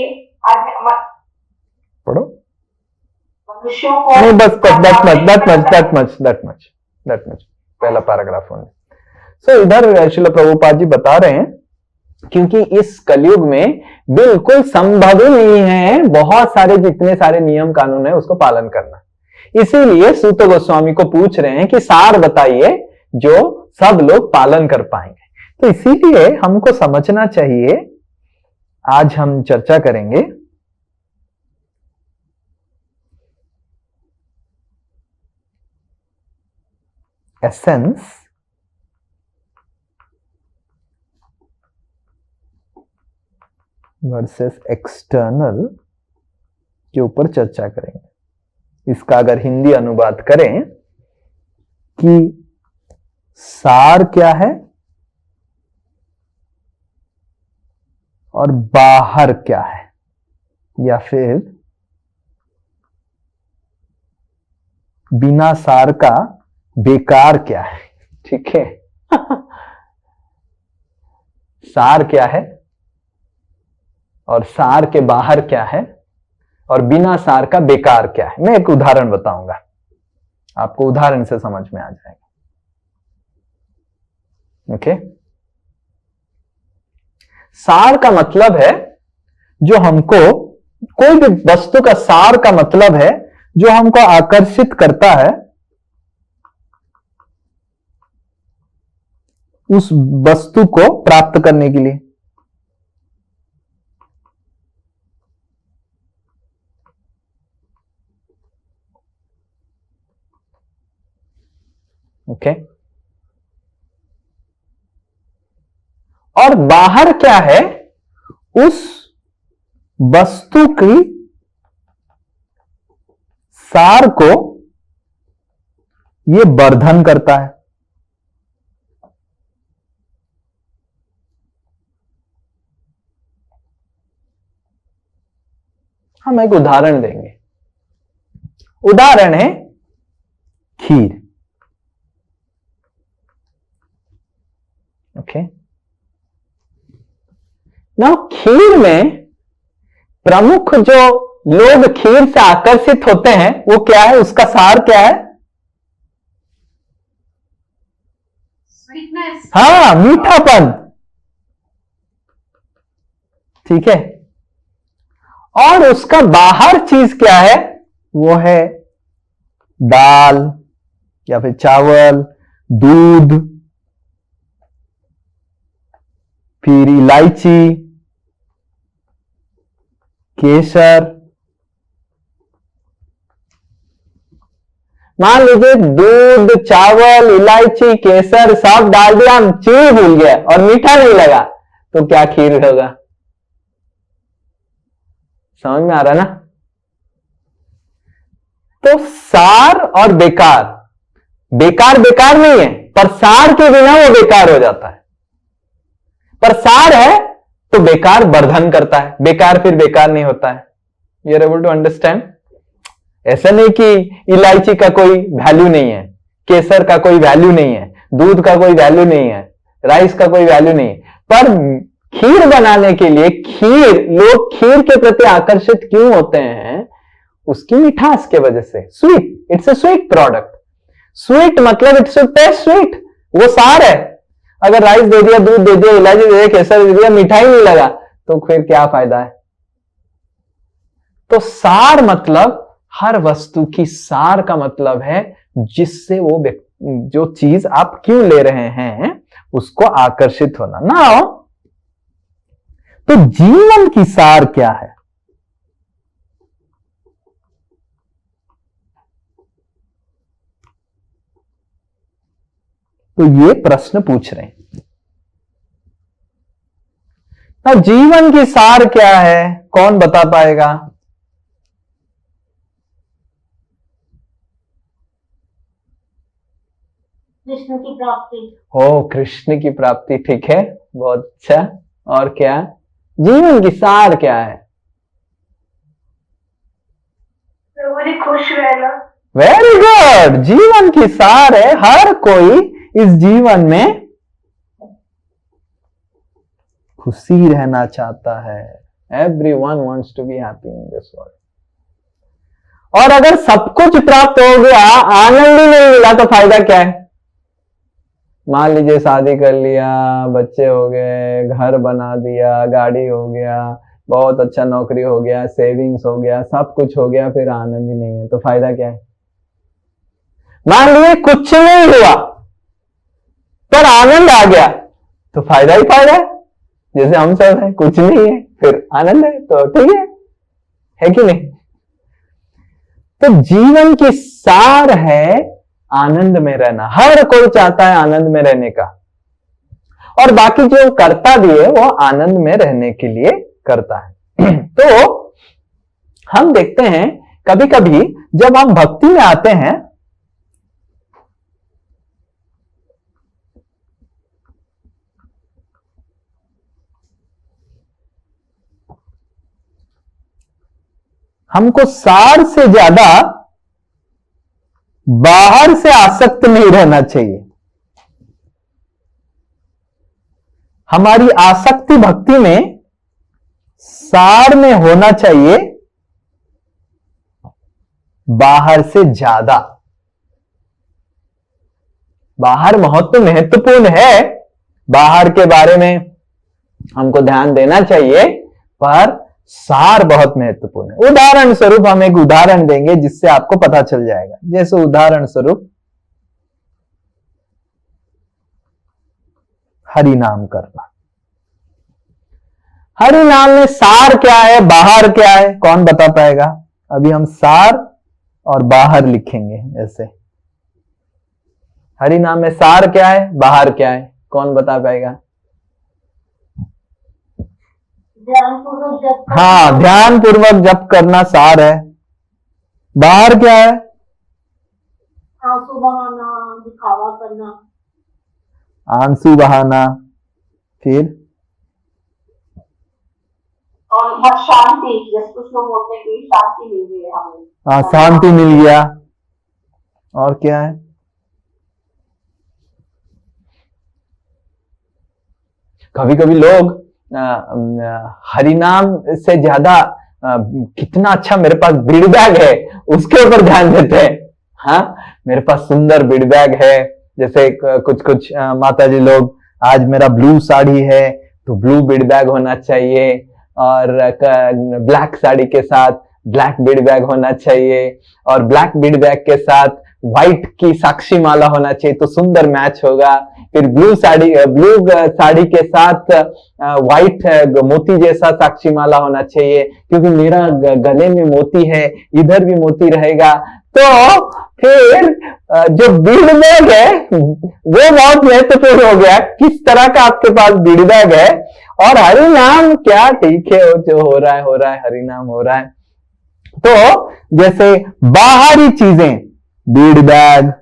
पढ़ो मनुष्यों को नहीं, बस that much पहला पैराग्राफ होने। सो इधर श्रील प्रभुपाद जी बता रहे हैं क्योंकि इस कलयुग में बिल्कुल संभव ही नहीं है बहुत सारे जितने सारे नियम कानून है उसको पालन करना। इसीलिए सूत गोस्वामी को पूछ रहे हैं कि सार बताइए जो सब लोग पालन कर पाएंगे। तो इसीलिए हमको समझना चाहिए, आज हम चर्चा करेंगे एसेंस वर्सेस एक्सटर्नल के ऊपर चर्चा करेंगे। इसका अगर हिंदी अनुवाद करें कि सार क्या है और बाहर क्या है, या फिर बिना सार का बेकार क्या है। ठीक है सार क्या है और सार के बाहर क्या है और बिना सार का बेकार क्या है। मैं एक उदाहरण बताऊंगा, आपको उदाहरण से समझ में आ जाएगा। ओके सार का मतलब है जो हमको, कोई भी वस्तु का सार का मतलब है जो हमको आकर्षित करता है उस वस्तु को प्राप्त करने के लिए। ओके और बाहर क्या है, उस वस्तु की सार को यह वर्धन करता है। हम एक उदाहरण देंगे, उदाहरण है खीर। ओके ना, खीर में प्रमुख जो लोग खीर से आकर्षित होते हैं वो क्या है, उसका सार क्या है? स्वीटनेस। हाँ, मीठापन। ठीक है, और उसका बाहर चीज क्या है, वो है दाल या फिर चावल, दूध, फिर इलायची, केसर। मान लीजिए दूध, चावल, इलायची, केसर सब डाल दिया, हम चीनी भूल गए और मीठा नहीं लगा, तो क्या खीर होगा? समझ में आ रहा ना? तो सार और बेकार, बेकार बेकार नहीं है, पर सार के बिना वो बेकार हो जाता है। पर सार है तो बेकार वर्धन करता है, बेकार फिर बेकार नहीं होता है। You are able to understand? ऐसा नहीं कि इलायची का कोई वैल्यू नहीं है, केसर का कोई वैल्यू नहीं है, दूध का कोई वैल्यू नहीं है, राइस का कोई वैल्यू नहीं है, पर खीर बनाने के लिए लोग खीर के प्रति आकर्षित क्यों होते हैं? उसकी मिठास के वजह से। Sweet, it's a sweet product. Sweet मतलब इट्स टेस्ट स्वीट, वो सार है। अगर राइस दे दिया, दूध दे दिया, इलायची दे दिया, केसर दे दिया, मिठाई नहीं लगा, तो फिर क्या फायदा है? तो सार मतलब हर वस्तु की सार का मतलब है जिससे वो जो चीज आप क्यों ले रहे हैं उसको आकर्षित होना ना। तो जीवन की सार क्या है? तो ये प्रश्न पूछ रहे हैं। अब जीवन की सार क्या है, कौन बता पाएगा? कृष्ण की प्राप्ति। हो, कृष्ण की प्राप्ति, ठीक है, बहुत अच्छा। और क्या जीवन की सार क्या है? प्रभु जी खुश रहना। वेरी गुड, जीवन की सार है हर कोई इस जीवन में खुशी रहना चाहता है। Everyone wants to be happy in this world. और अगर सब कुछ प्राप्त हो गया, आनंद ही नहीं मिला, तो फायदा क्या है? मान लीजिए शादी कर लिया, बच्चे हो गए, घर बना दिया, गाड़ी हो गया, बहुत अच्छा नौकरी हो गया, सेविंग्स हो गया, सब कुछ हो गया, फिर आनंद ही नहीं है, तो फायदा क्या है? मान लीजिए कुछ नहीं हुआ पर आनंद आ गया, तो फायदा ही फायदा है। जैसे हम सब है, कुछ नहीं है फिर आनंद है, तो ठीक है कि नहीं? तो जीवन की सार है आनंद में रहना। हर कोई चाहता है आनंद में रहने का, और बाकी जो करता भी है वो आनंद में रहने के लिए करता है। तो हम देखते हैं कभी कभी जब हम भक्ति में आते हैं, हमको सार से ज्यादा बाहर से आसक्त नहीं रहना चाहिए। हमारी आसक्ति भक्ति में सार में होना चाहिए, बाहर से ज्यादा। बाहर महत्वपूर्ण है, बाहर के बारे में हमको ध्यान देना चाहिए, पर सार बहुत महत्वपूर्ण है। उदाहरण स्वरूप हम एक उदाहरण देंगे जिससे आपको पता चल जाएगा। जैसे उदाहरण स्वरूप हरि नाम करना। हरि नाम में सार क्या है, बाहर क्या है, कौन बता पाएगा? अभी हम सार और बाहर लिखेंगे। जैसे हरि नाम में सार क्या है, बाहर क्या है, कौन बता पाएगा? ध्यानपूर्वक जप करना। हाँ, ध्यान पूर्वक जप करना सार है। बाहर क्या है? आंसू बहाना, दिखावा करना। आंसू बहाना। फिर और शांति, जैसे कुछ लोग बोलते हैं कि शांति मिल गई है हमें। हाँ, शांति मिल गया। और क्या है? कभी कभी लोग हरिनाम से ज्यादा कितना अच्छा मेरे पास बीड़ बैग है उसके ऊपर ध्यान देते हैं। हाँ, मेरे पास सुंदर बीड़ बैग है। जैसे कुछ माताजी लोग, आज मेरा ब्लू साड़ी है तो ब्लू बीड़ बैग होना चाहिए, और ब्लैक साड़ी के साथ ब्लैक बीड़ बैग होना चाहिए, और ब्लैक बीड़ बैग के साथ व्हाइट की साक्षी माला होना चाहिए तो सुंदर मैच होगा। फिर ब्लू साड़ी के साथ व्हाइट मोती जैसा साक्षी माला होना चाहिए, क्योंकि मेरा गले में मोती है, इधर भी मोती रहेगा। तो फिर जो बीड़ बैग है वो बहुत महत्वपूर्ण हो गया, किस तरह का आपके पास बीड़ बैग है। और हरि नाम क्या, ठीक है, जो हो रहा है हरि नाम हो रहा है। तो जैसे बाहरी चीजें, बीड़ बैग,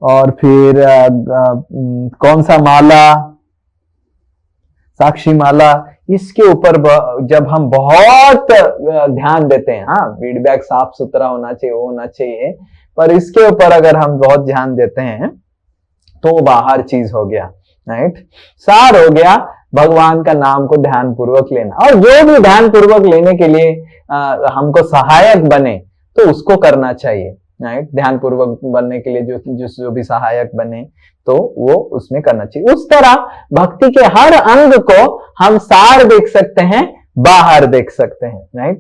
और फिर कौन सा माला, साक्षी माला, इसके ऊपर जब हम बहुत ध्यान देते हैं, हाँ बीड़ बैग साफ सुथरा होना चाहिए, वो होना चाहिए, पर इसके ऊपर अगर हम बहुत ध्यान देते हैं तो वो बाहर चीज हो गया, राइट। सार हो गया भगवान का नाम को ध्यान पूर्वक लेना, और जो भी ध्यान पूर्वक लेने के लिए हमको सहायक बने तो उसको करना चाहिए, राइट। ध्यान पूर्वक बनने के लिए जो भी सहायक बने तो वो उसमें करना चाहिए। उस तरह भक्ति के हर अंग को हम सार देख सकते हैं, बाहर देख सकते हैं, राइट।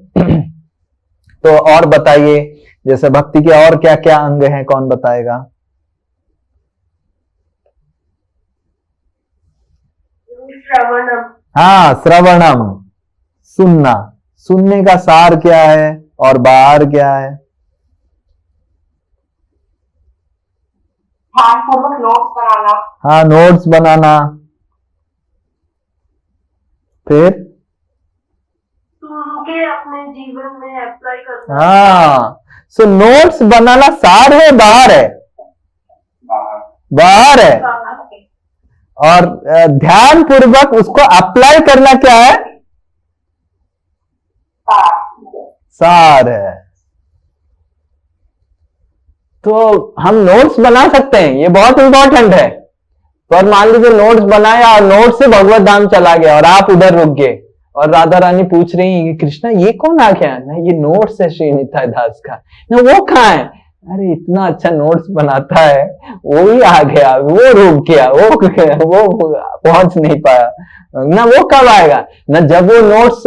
तो और बताइए, जैसे भक्ति के और क्या क्या अंग हैं, कौन बताएगा? श्रवणम। हाँ, श्रवणम, सुनना। सुनने का सार क्या है और बाहर क्या है? ध्यानपूर्वक नोट्स बनाना। हाँ, नोट्स बनाना। फिर सुन के अपने जीवन में अप्लाई करना। हाँ, सो नोट्स बनाना सार है, बाहर है? बाहर है। और ध्यान पूर्वक उसको अप्लाई करना क्या है? सार है। तो हम नोट्स बना सकते हैं, ये बहुत इंपॉर्टेंट है। पर मान लीजिए नोट्स बनाया और नोट से भगवत धाम चला गया और आप उधर रुक गए, और राधा रानी पूछ रही है कि कृष्णा ये कौन आ गया ना? ये नोट्स है श्री निताई दास का ना, वो कहाँ है अरे इतना अच्छा नोट्स बनाता है, वो ही आ गया, वो रुक गया, वो पहुंच नहीं पाया ना, वो कब आएगा ना, जब वो नोट्स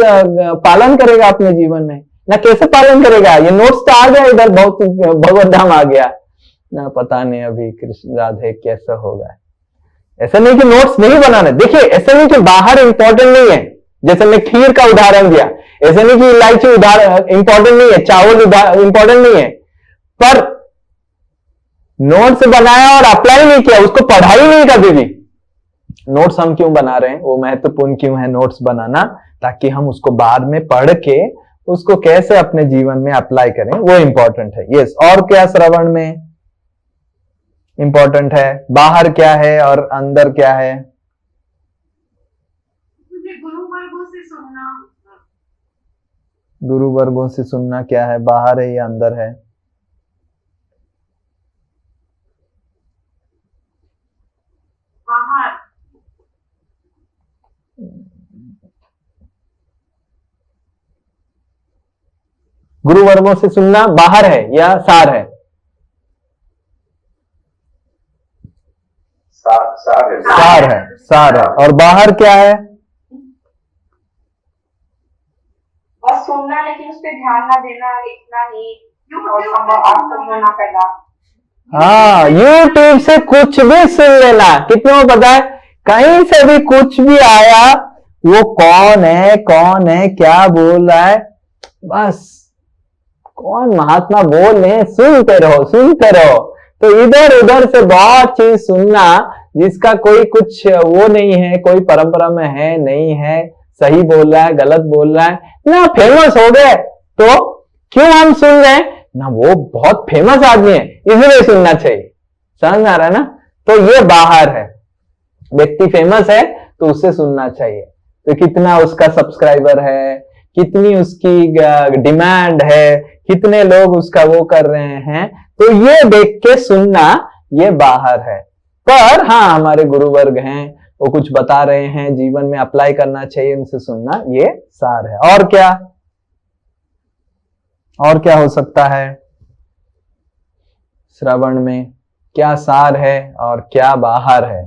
पालन करेगा अपने जीवन में ना। कैसे पालन करेगा, ये नोट्स तो आ गया इधर, बहुत भगवत धाम आ गया ना, पता नहीं अभी कृष्ण राधे कैसा होगा। ऐसा नहीं कि नोट्स नहीं बनाने, देखिए ऐसा नहीं कि बाहर इंपॉर्टेंट नहीं है, जैसे मैं खीर का उदाहरण दिया, ऐसा नहीं कि इलायची इंपॉर्टेंट नहीं है, चावल इंपॉर्टेंट नहीं है, पर नोट्स बनाया और अप्लाई नहीं किया, उसको पढ़ा ही नहीं कभी भी। नोट्स हम क्यों बना रहे हैं, वो महत्वपूर्ण क्यों है नोट्स बनाना, ताकि हम उसको बाद में पढ़ के उसको कैसे अपने जीवन में अप्लाई करें, वो इंपॉर्टेंट है। यस, और क्या श्रवण में इंपॉर्टेंट है, बाहर क्या है और अंदर क्या है? गुरु वर्गों से सुनना। गुरु वर्गों से सुनना क्या है, बाहर है या अंदर है? बाहर। गुरु वर्गों से सुनना बाहर है या सार है? सार है, सार है। और बाहर क्या है? बस सुनना, लेकिन उस पर ध्यान ना देना, लिखना नहीं और संभव ना करना। हाँ, यूट्यूब से कुछ भी सुन लेना। कितने को पता है, कहीं से भी कुछ भी आया, वो कौन है क्या बोल रहा है, बस कौन महात्मा बोल रहे हैं, सुनते रहो। तो इधर उधर से बहुत चीज सुनना जिसका कोई कुछ वो नहीं है, कोई परंपरा में है नहीं है, सही बोल रहा है गलत बोल रहा है ना, फेमस हो गए तो क्यों हम सुन रहे हैं ना, वो बहुत फेमस आदमी है इसलिए सुनना चाहिए। समझ आ रहा है ना? तो ये बाहर है, व्यक्ति फेमस है तो उससे सुनना चाहिए, तो कितना उसका सब्सक्राइबर है, कितनी उसकी डिमांड है, कितने लोग उसका वो कर रहे हैं, तो ये देख के सुनना ये बाहर है। पर हाँ, हमारे गुरु वर्ग हैं, वो कुछ बता रहे हैं, जीवन में अप्लाई करना चाहिए, उनसे सुनना ये सार है। और क्या हो सकता है श्रवण में, क्या सार है और क्या बाहर है?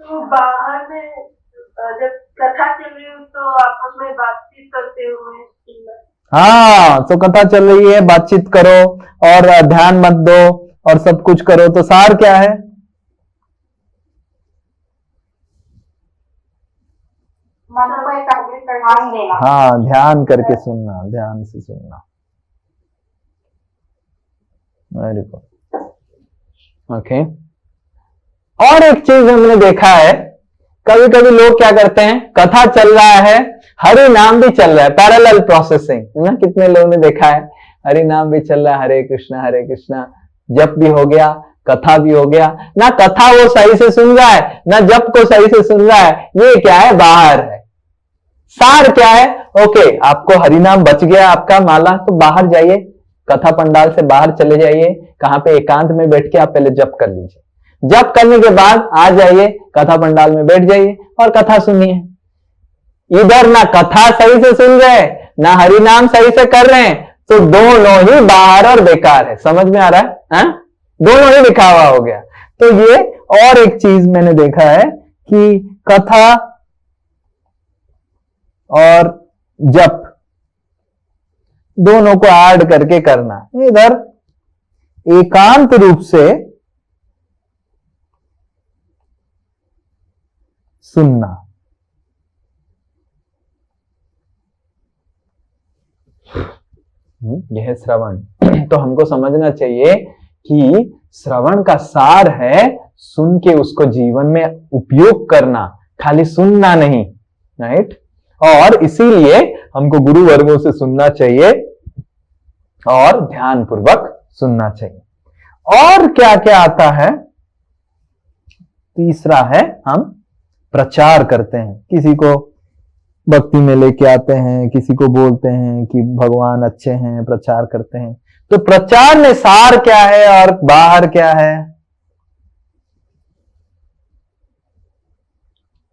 तो बाहर में जब कथा चल रही हो तो आपस में बातचीत करते हुए। हाँ, तो कथा चल रही है, बातचीत करो और ध्यान मत दो और सब कुछ करो, तो सार क्या है? मन को एकाग्र करना, ध्यान देना। हाँ, ध्यान करके सुनना, ध्यान से सुनना। Very good. ओके, और एक चीज हमने देखा है, कभी कभी लोग क्या करते हैं, कथा चल रहा है, हरि नाम भी चल रहा है, पैरेलल प्रोसेसिंग ना, कितने लोगों ने देखा है, हरि नाम भी चल रहा है, हरे कृष्णा जप भी हो गया, कथा भी हो गया ना, कथा वो सही से सुन रहा है ना, जप को सही से सुन रहा है, ये क्या है, बाहर है। सार क्या है? ओके, आपको हरिनाम बच गया आपका माला, तो बाहर जाइए, कथा पंडाल से बाहर चले जाइए, कहां पे एकांत में बैठ के आप पहले जप कर लीजिए, जप करने के बाद आ जाइए, कथा पंडाल में बैठ जाइए और कथा सुनिए। इधर ना कथा सही से सुन रहे हैं ना हरिनाम सही से कर रहे हैं, तो दोनों ही बाहर और बेकार है। समझ में आ रहा है? हाँ? दोनों ही दिखावा हो गया। तो ये और एक चीज मैंने देखा है कि कथा और जप दोनों को ऐड करके करना, इधर एकांत रूप से सुनना, यह है श्रवण। तो हमको समझना चाहिए कि श्रवण का सार है सुन के उसको जीवन में उपयोग करना, खाली सुनना नहीं, राइट? और इसीलिए हमको गुरु वर्गों से सुनना चाहिए और ध्यान पूर्वक सुनना चाहिए। और क्या क्या आता है? तीसरा है, हम प्रचार करते हैं, किसी को भक्ति में लेके आते हैं, किसी को बोलते हैं कि भगवान अच्छे हैं, प्रचार करते हैं। तो प्रचार में सार क्या है और बाहर क्या है?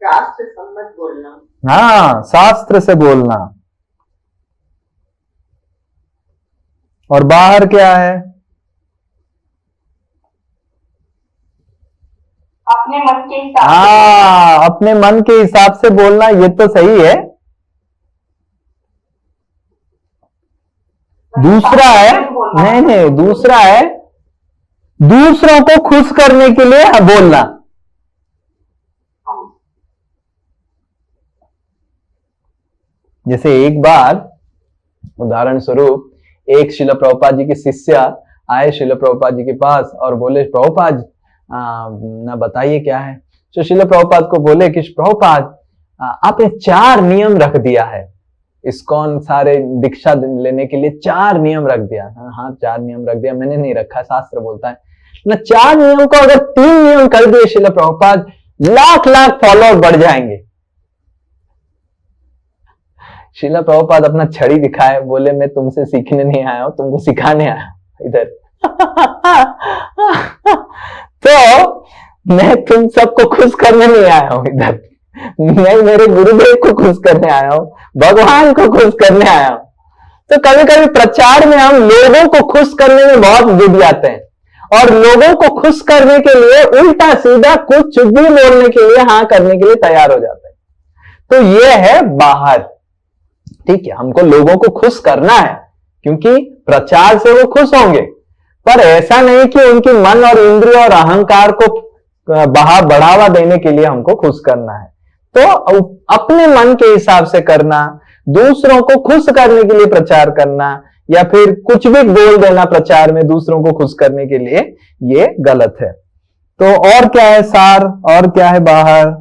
शास्त्र सम्मत बोलना। हाँ, शास्त्र से बोलना। और बाहर क्या है? अपने मन के हिसाब से। हाँ, अपने मन के हिसाब से बोलना, ये तो सही है। दूसरा है, नहीं, दूसरा है दूसरों को खुश करने के लिए बोलना। जैसे एक बार उदाहरण स्वरूप एक श्रील प्रभुपाद जी के शिष्य आए श्रील प्रभुपाद जी के पास और बोले, प्रभुपाद ना बताइए क्या है। तो श्रील प्रभुपाद को बोले कि प्रभुपाद आपने 4 नियम रख दिया है, इस्कॉन सारे दीक्षा लेने के लिए 4 नियम रख दिया। हाँ 4 नियम रख दिया, मैंने नहीं रखा, शास्त्र बोलता है ना। 4 नियम को अगर 3 नियम कर दिए श्रील प्रभुपाद, लाख फॉलोअर बढ़ जाएंगे। श्रील प्रभुपाद अपना छड़ी दिखाए, बोले मैं तुमसे सीखने नहीं आया हूं, तुमको सिखाने आया हूं इधर। तो मैं तुम सबको खुश करने नहीं आया हूं इधर, मैं मेरे गुरुदेव को खुश करने आया हूं, भगवान को खुश करने आया हूं। तो कभी कभी प्रचार में हम लोगों को खुश करने में बहुत जुट जाते हैं और लोगों को खुश करने के लिए उल्टा सीधा कुछ भी बोलने के लिए, हाँ करने के लिए तैयार हो जाते हैं। तो ये है बाहर, ठीक है, हमको लोगों को खुश करना है क्योंकि प्रचार से वो खुश होंगे, पर ऐसा नहीं कि उनकी मन और इंद्रिय और अहंकार को बढ़ावा देने के लिए हमको खुश करना है। तो अपने मन के हिसाब से करना, दूसरों को खुश करने के लिए प्रचार करना या फिर कुछ भी बोल देना प्रचार में दूसरों को खुश करने के लिए, ये गलत है। तो और क्या है सार, और क्या है बाहर?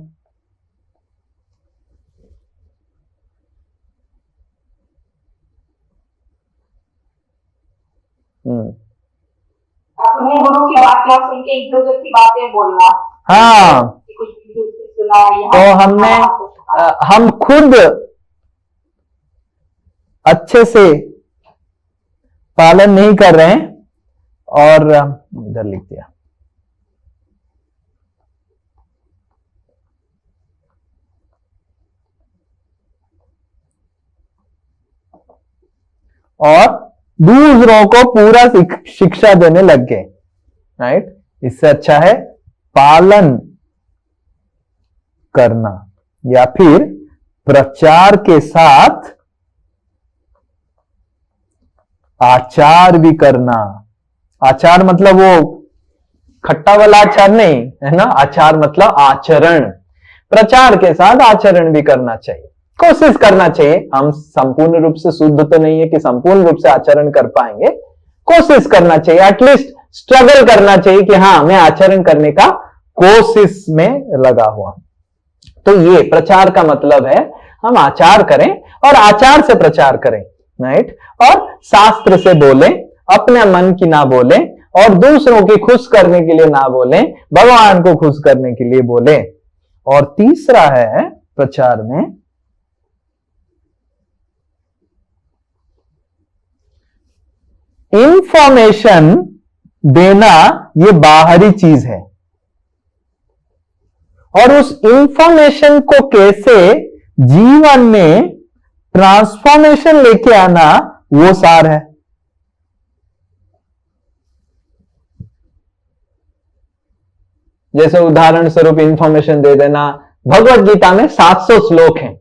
अपने गुरु की बात ना सुन के इधर उधर की बातें बोलना। हाँ, कुछ सुना, तो हमने हम खुद अच्छे से पालन नहीं कर रहे हैं और इधर लिख दिया। और दूसरों को पूरा शिक्षा देने लग गए, राइट। इससे अच्छा है पालन करना या फिर प्रचार के साथ आचार भी करना। आचार मतलब वो खट्टा वाला आचार नहीं है ना, आचार मतलब आचरण। प्रचार के साथ आचरण भी करना चाहिए, कोशिश करना चाहिए। हम संपूर्ण रूप से शुद्ध तो नहीं है कि संपूर्ण रूप से आचरण कर पाएंगे, कोशिश करना चाहिए, एटलीस्ट स्ट्रगल करना चाहिए कि हाँ मैं आचरण करने का कोशिश में लगा हुआ। तो ये प्रचार का मतलब है हम आचार करें और आचार से प्रचार करें, राइट। और शास्त्र से बोलें, अपने मन की ना बोलें और दूसरों की खुश करने के लिए ना बोलें, भगवान को खुश करने के लिए बोलें। और तीसरा है प्रचार में इंफॉर्मेशन देना, ये बाहरी चीज है और उस इंफॉर्मेशन को कैसे जीवन में ट्रांसफॉर्मेशन लेके आना, वो सार है। जैसे उदाहरण स्वरूप इंफॉर्मेशन दे देना, भगवत गीता में 700 श्लोक हैं,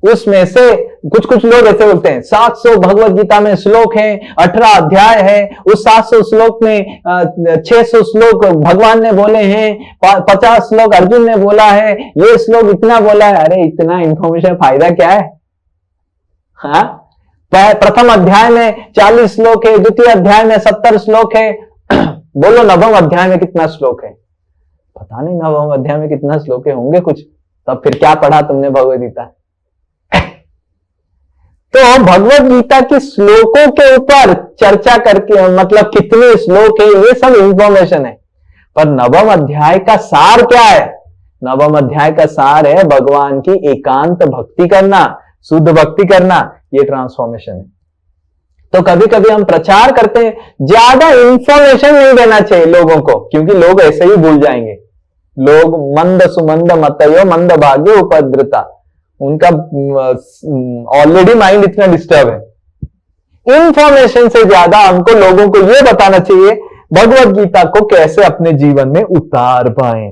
उसमें से कुछ लोग ऐसे बोलते हैं 700 भगवत गीता में श्लोक हैं, 18 अध्याय है, उस 700 श्लोक में 600 श्लोक भगवान ने बोले हैं, 50 श्लोक अर्जुन ने बोला है, ये श्लोक इतना बोला है। अरे इतना इंफॉर्मेशन फायदा क्या है? हाँ, प्रथम अध्याय में 40 श्लोक है, द्वितीय अध्याय में 70 श्लोक है, बोलो नवम अध्याय में कितना श्लोक है? पता नहीं नवम अध्याय में कितना श्लोक है, होंगे कुछ। तब फिर क्या पढ़ा तुमने भगवत गीता? तो भगवत गीता के श्लोकों के ऊपर चर्चा करके, मतलब कितने श्लोक है, ये सब इंफॉर्मेशन है। पर नवम अध्याय का सार क्या है? नवम अध्याय का सार है भगवान की एकांत भक्ति करना, शुद्ध भक्ति करना, ये ट्रांसफॉर्मेशन है। तो कभी कभी हम प्रचार करते हैं, ज्यादा इंफॉर्मेशन नहीं देना चाहिए लोगों को, क्योंकि लोग ऐसे ही भूल जाएंगे। लोग मंद सुमंद मतयो मंद भाग्य उपद्रता, उनका ऑलरेडी माइंड इतना डिस्टर्ब है। इंफॉर्मेशन से ज्यादा हमको लोगों को यह बताना चाहिए भगवत गीता को कैसे अपने जीवन में उतार पाए।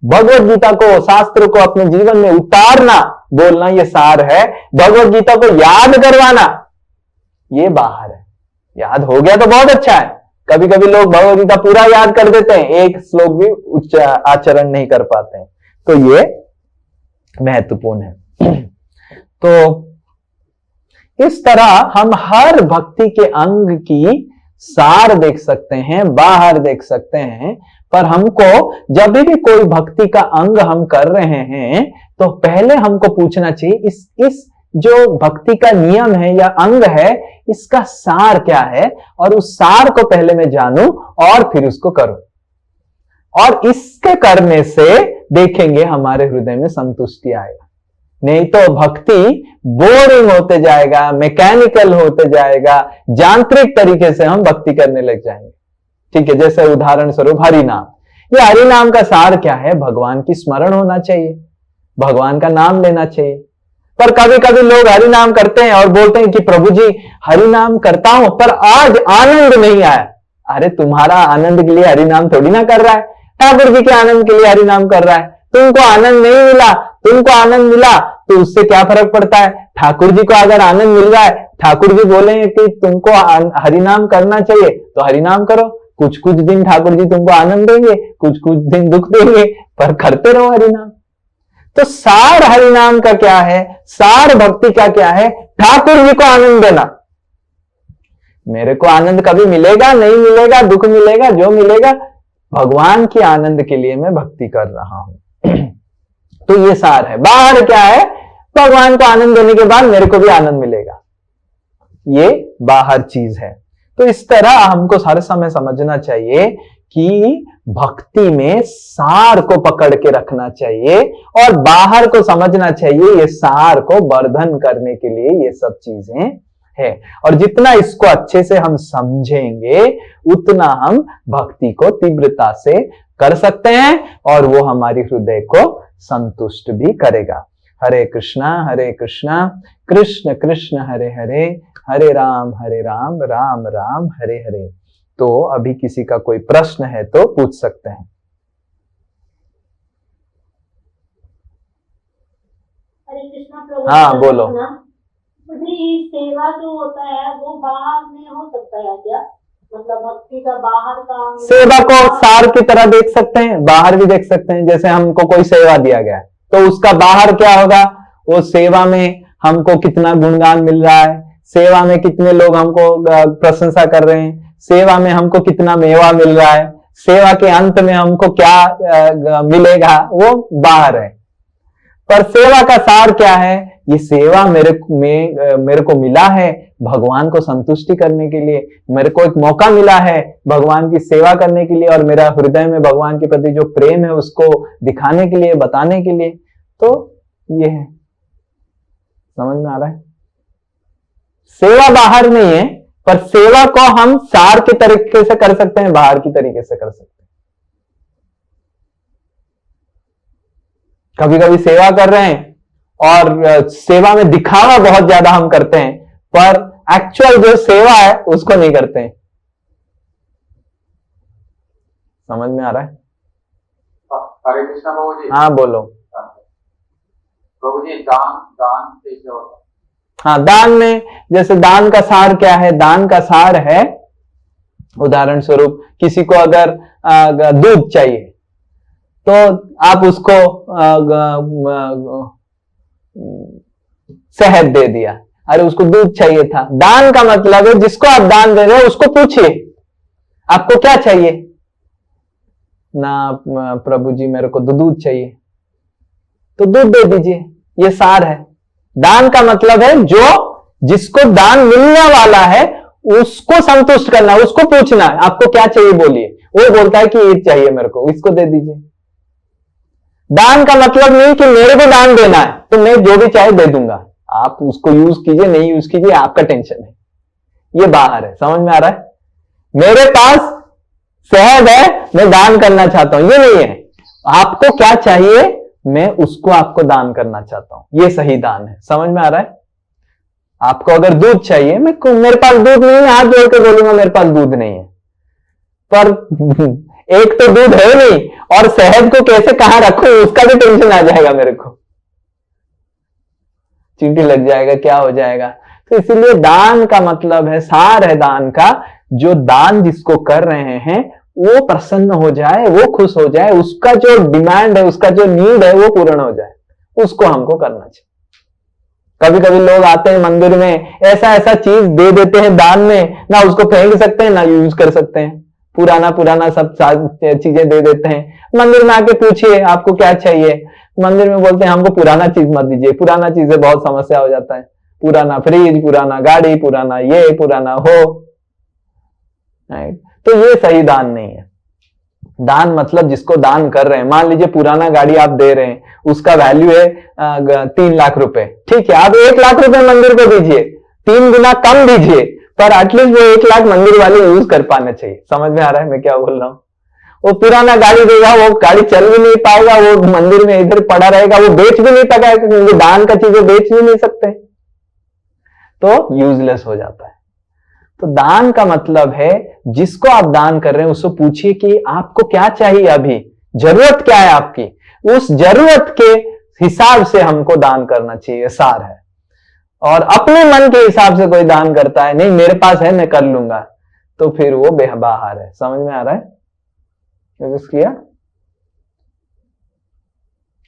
भगवत गीता को, शास्त्र को अपने जीवन में उतारना, बोलना ये सार है। भगवत गीता को याद करवाना ये बाहर है। याद हो गया तो बहुत अच्छा है। कभी कभी लोग भगवत गीता पूरा याद कर देते हैं, एक श्लोक भी आचरण नहीं कर पाते हैं, तो ये महत्वपूर्ण है। तो इस तरह हम हर भक्ति के अंग की सार देख सकते हैं, बाहर देख सकते हैं। पर हमको जब भी कोई भक्ति का अंग हम कर रहे हैं तो पहले हमको पूछना चाहिए इस जो भक्ति का नियम है या अंग है, इसका सार क्या है, और उस सार को पहले मैं जानूं और फिर उसको करूं। और इसके करने से देखेंगे हमारे हृदय में संतुष्टि आएगा। नहीं तो भक्ति बोरिंग होते जाएगा, मैकेनिकल होते जाएगा, यांत्रिक तरीके से हम भक्ति करने लग जाएंगे। ठीक है, जैसे उदाहरण स्वरूप हरिनाम। ये हरिनाम का सार क्या है? भगवान की स्मरण होना चाहिए, भगवान का नाम लेना चाहिए। पर कभी कभी लोग हरिनाम करते हैं और बोलते हैं कि प्रभु जी हरिनाम करता हूं पर आज आनंद नहीं आया। अरे तुम्हारा आनंद के लिए हरिनाम थोड़ी ना कर रहा है, ठाकुर जी के आनंद के लिए हरिनाम कर रहा है। तुमको आनंद नहीं मिला, तुमको आनंद मिला तो उससे क्या फर्क पड़ता है? ठाकुर जी को अगर आनंद मिल रहा है, ठाकुर जी बोलेंगे कि तुमको हरिनाम करना चाहिए तो हरिनाम करो। कुछ कुछ दिन ठाकुर जी तुमको आनंद देंगे, कुछ कुछ दिन दुख देंगे, पर करते रहो हरिनाम। तो सार हरिनाम का क्या है? सार भक्ति का क्या है? ठाकुर जी को आनंद देना। मेरे को आनंद कभी मिलेगा नहीं मिलेगा, दुख मिलेगा, जो मिलेगा भगवान के आनंद के लिए मैं भक्ति कर रहा हूं। तो ये सार है। बाहर क्या है? भगवान को आनंद देने के बाद मेरे को भी आनंद मिलेगा, ये बाहर चीज है। तो इस तरह हमको हर समय समझना चाहिए कि भक्ति में सार को पकड़ के रखना चाहिए और बाहर को समझना चाहिए। ये सार को वर्धन करने के लिए ये सब चीजें है, और जितना इसको अच्छे से हम समझेंगे उतना हम भक्ति को तीव्रता से कर सकते हैं और वो हमारी हृदय को संतुष्ट भी करेगा। हरे कृष्णा कृष्ण कृष्ण हरे हरे, हरे राम राम राम हरे हरे। तो अभी किसी का कोई प्रश्न है तो पूछ सकते हैं। हरे कृष्णा प्रभु। हाँ बोलो। सेवा जो होता है वो बाहर में हो सकता है क्या? मतलब भक्ति का बाहर का सेवा को सार की तरह देख सकते हैं, बाहर भी देख सकते हैं। जैसे हमको कोई सेवा दिया गया है तो उसका बाहर क्या होगा? वो सेवा में हमको कितना गुणगान मिल रहा है, सेवा में कितने लोग हमको प्रशंसा कर रहे हैं, सेवा में हमको कितना मेवा मिल रहा है, सेवा के अंत में हमको क्या मिलेगा, वो बाहर है। पर सेवा का सार क्या है? ये सेवा मेरे को मिला है भगवान को संतुष्टि करने के लिए, मेरे को एक मौका मिला है भगवान की सेवा करने के लिए और मेरा हृदय में भगवान के प्रति जो प्रेम है उसको दिखाने के लिए, बताने के लिए। तो ये है, समझ में आ रहा है? सेवा बाहर नहीं है, पर सेवा को हम सार के तरीके से कर सकते हैं, बाहर की तरीके से कर सकते हैं। कभी कभी सेवा कर रहे हैं और सेवा में दिखावा बहुत ज्यादा हम करते हैं, पर एक्चुअल जो सेवा है उसको नहीं करते हैं। समझ में आ रहा है? हरे कृष्णा प्रभु जी। हाँ बोलो। प्रभु जी दान कैसे होता है? हाँ, दान में जैसे दान का सार क्या है? दान का सार है, उदाहरण स्वरूप किसी को अगर दूध चाहिए तो आप उसको शहद दे दिया, अरे उसको दूध चाहिए था। दान का मतलब है जिसको आप दान दे रहे हो उसको पूछिए आपको क्या चाहिए ना। प्रभु जी मेरे को दूध चाहिए तो दूध दे दीजिए, ये सार है। दान का मतलब है जो जिसको दान मिलने वाला है उसको संतुष्ट करना, उसको पूछना आपको क्या चाहिए बोलिए, वो बोलता है कि ये चाहिए मेरे को, इसको दे दीजिए। दान का मतलब नहीं कि मेरे को दान देना है तो मैं जो भी चाहे दे दूंगा, आप उसको यूज कीजिए नहीं यूज कीजिए आपका टेंशन है, ये बाहर है। समझ में आ रहा है? मेरे पास शहद है मैं दान करना चाहता हूं, ये नहीं है। आपको क्या चाहिए मैं उसको आपको दान करना चाहता हूं, ये सही दान है। समझ में आ रहा है? आपको अगर दूध चाहिए, मेरे पास दूध नहीं है, हाथ जोड़ के बोलूंगा मेरे पास दूध नहीं है, पर एक तो दूध है नहीं, और शहद को कैसे कहां रखूं उसका भी टेंशन आ जाएगा मेरे को, चींटी लग जाएगा, क्या हो जाएगा। तो इसीलिए दान का मतलब है, सार है दान का, जो दान जिसको कर रहे हैं वो प्रसन्न हो जाए, वो खुश हो जाए, उसका जो डिमांड है, उसका जो नीड है वो पूर्ण हो जाए, उसको हमको करना चाहिए। कभी कभी लोग आते हैं मंदिर में, ऐसा ऐसा चीज दे देते हैं दान में, ना उसको फेंक सकते हैं ना यूज कर सकते हैं, पुराना पुराना सब चीजें दे देते हैं। मंदिर में आके पूछिए आपको क्या चाहिए, मंदिर में बोलते हैं हमको पुराना चीज मत दीजिए, पुराना चीजें बहुत समस्या हो जाता है, पुराना फ्रिज, पुराना गाड़ी, पुराना ये, पुराना हो। तो ये सही दान नहीं है। दान मतलब जिसको दान कर रहे हैं, मान लीजिए पुराना गाड़ी आप दे रहे हैं, उसका वैल्यू है 3 लाख रुपए, ठीक है, आप 1 लाख रुपए मंदिर को दीजिए, 3 गुना कम दीजिए, पर एटलीस्ट वो 1 लाख मंदिर वाले यूज कर पाना चाहिए। समझ में आ रहा है मैं क्या बोल रहा हूं? वो पुराना गाड़ी देगा, वो गाड़ी चल भी नहीं पाएगा, वो मंदिर में इधर पड़ा रहेगा, वो बेच भी नहीं पाएगा, क्योंकि दान का चीजें बेच भी नहीं सकते, तो यूजलेस हो जाता है। तो दान का मतलब है जिसको आप दान कर रहे हैं उसको पूछिए कि आपको क्या चाहिए, अभी जरूरत क्या है आपकी, उस जरूरत के हिसाब से हमको दान करना चाहिए, सार है। और अपने मन के हिसाब से कोई दान करता है, नहीं मेरे पास है मैं कर लूंगा, तो फिर वो बेबाहर है। समझ में आ रहा है? किया?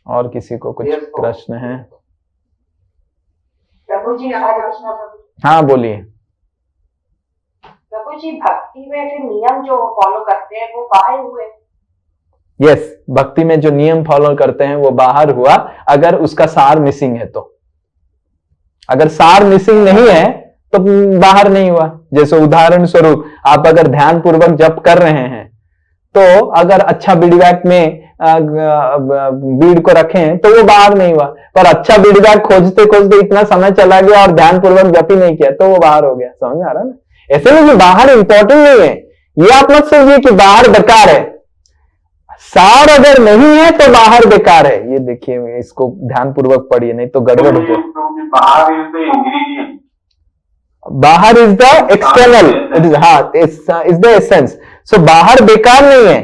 और किसी को कुछ प्रश्न है? प्रभु जी हाँ बोलिए। प्रभु जी, भक्ति में फिर नियम जो फॉलो करते हैं वो बाहर हुए? यस, भक्ति में जो नियम फॉलो करते हैं वो बाहर हुआ, अगर उसका सार मिसिंग है तो। अगर सार मिसिंग नहीं है तो बाहर नहीं हुआ। जैसे उदाहरण स्वरूप आप अगर ध्यान पूर्वक जप कर रहे हैं, तो अगर अच्छा बीडबैक में बीड को रखें तो वो बाहर नहीं हुआ, पर अच्छा बीडबैक खोजते खोजते इतना समय चला गया और ध्यान पूर्वक जप ही नहीं किया तो वो बाहर हो गया। समझ में आ रहा है ना? ऐसे नहीं कि बाहर इंपॉर्टेंट नहीं है, ये आप मत समझिए कि बाहर बेकार है। सार अगर नहीं है तो बाहर बेकार है। ये देखिए, इसको ध्यान पूर्वक पढ़िए, नहीं तो गड़बड़ हो जाए। बाहर इज द एक्सटर्नल, हाँ इज द एसेंस। सो बाहर बेकार नहीं है,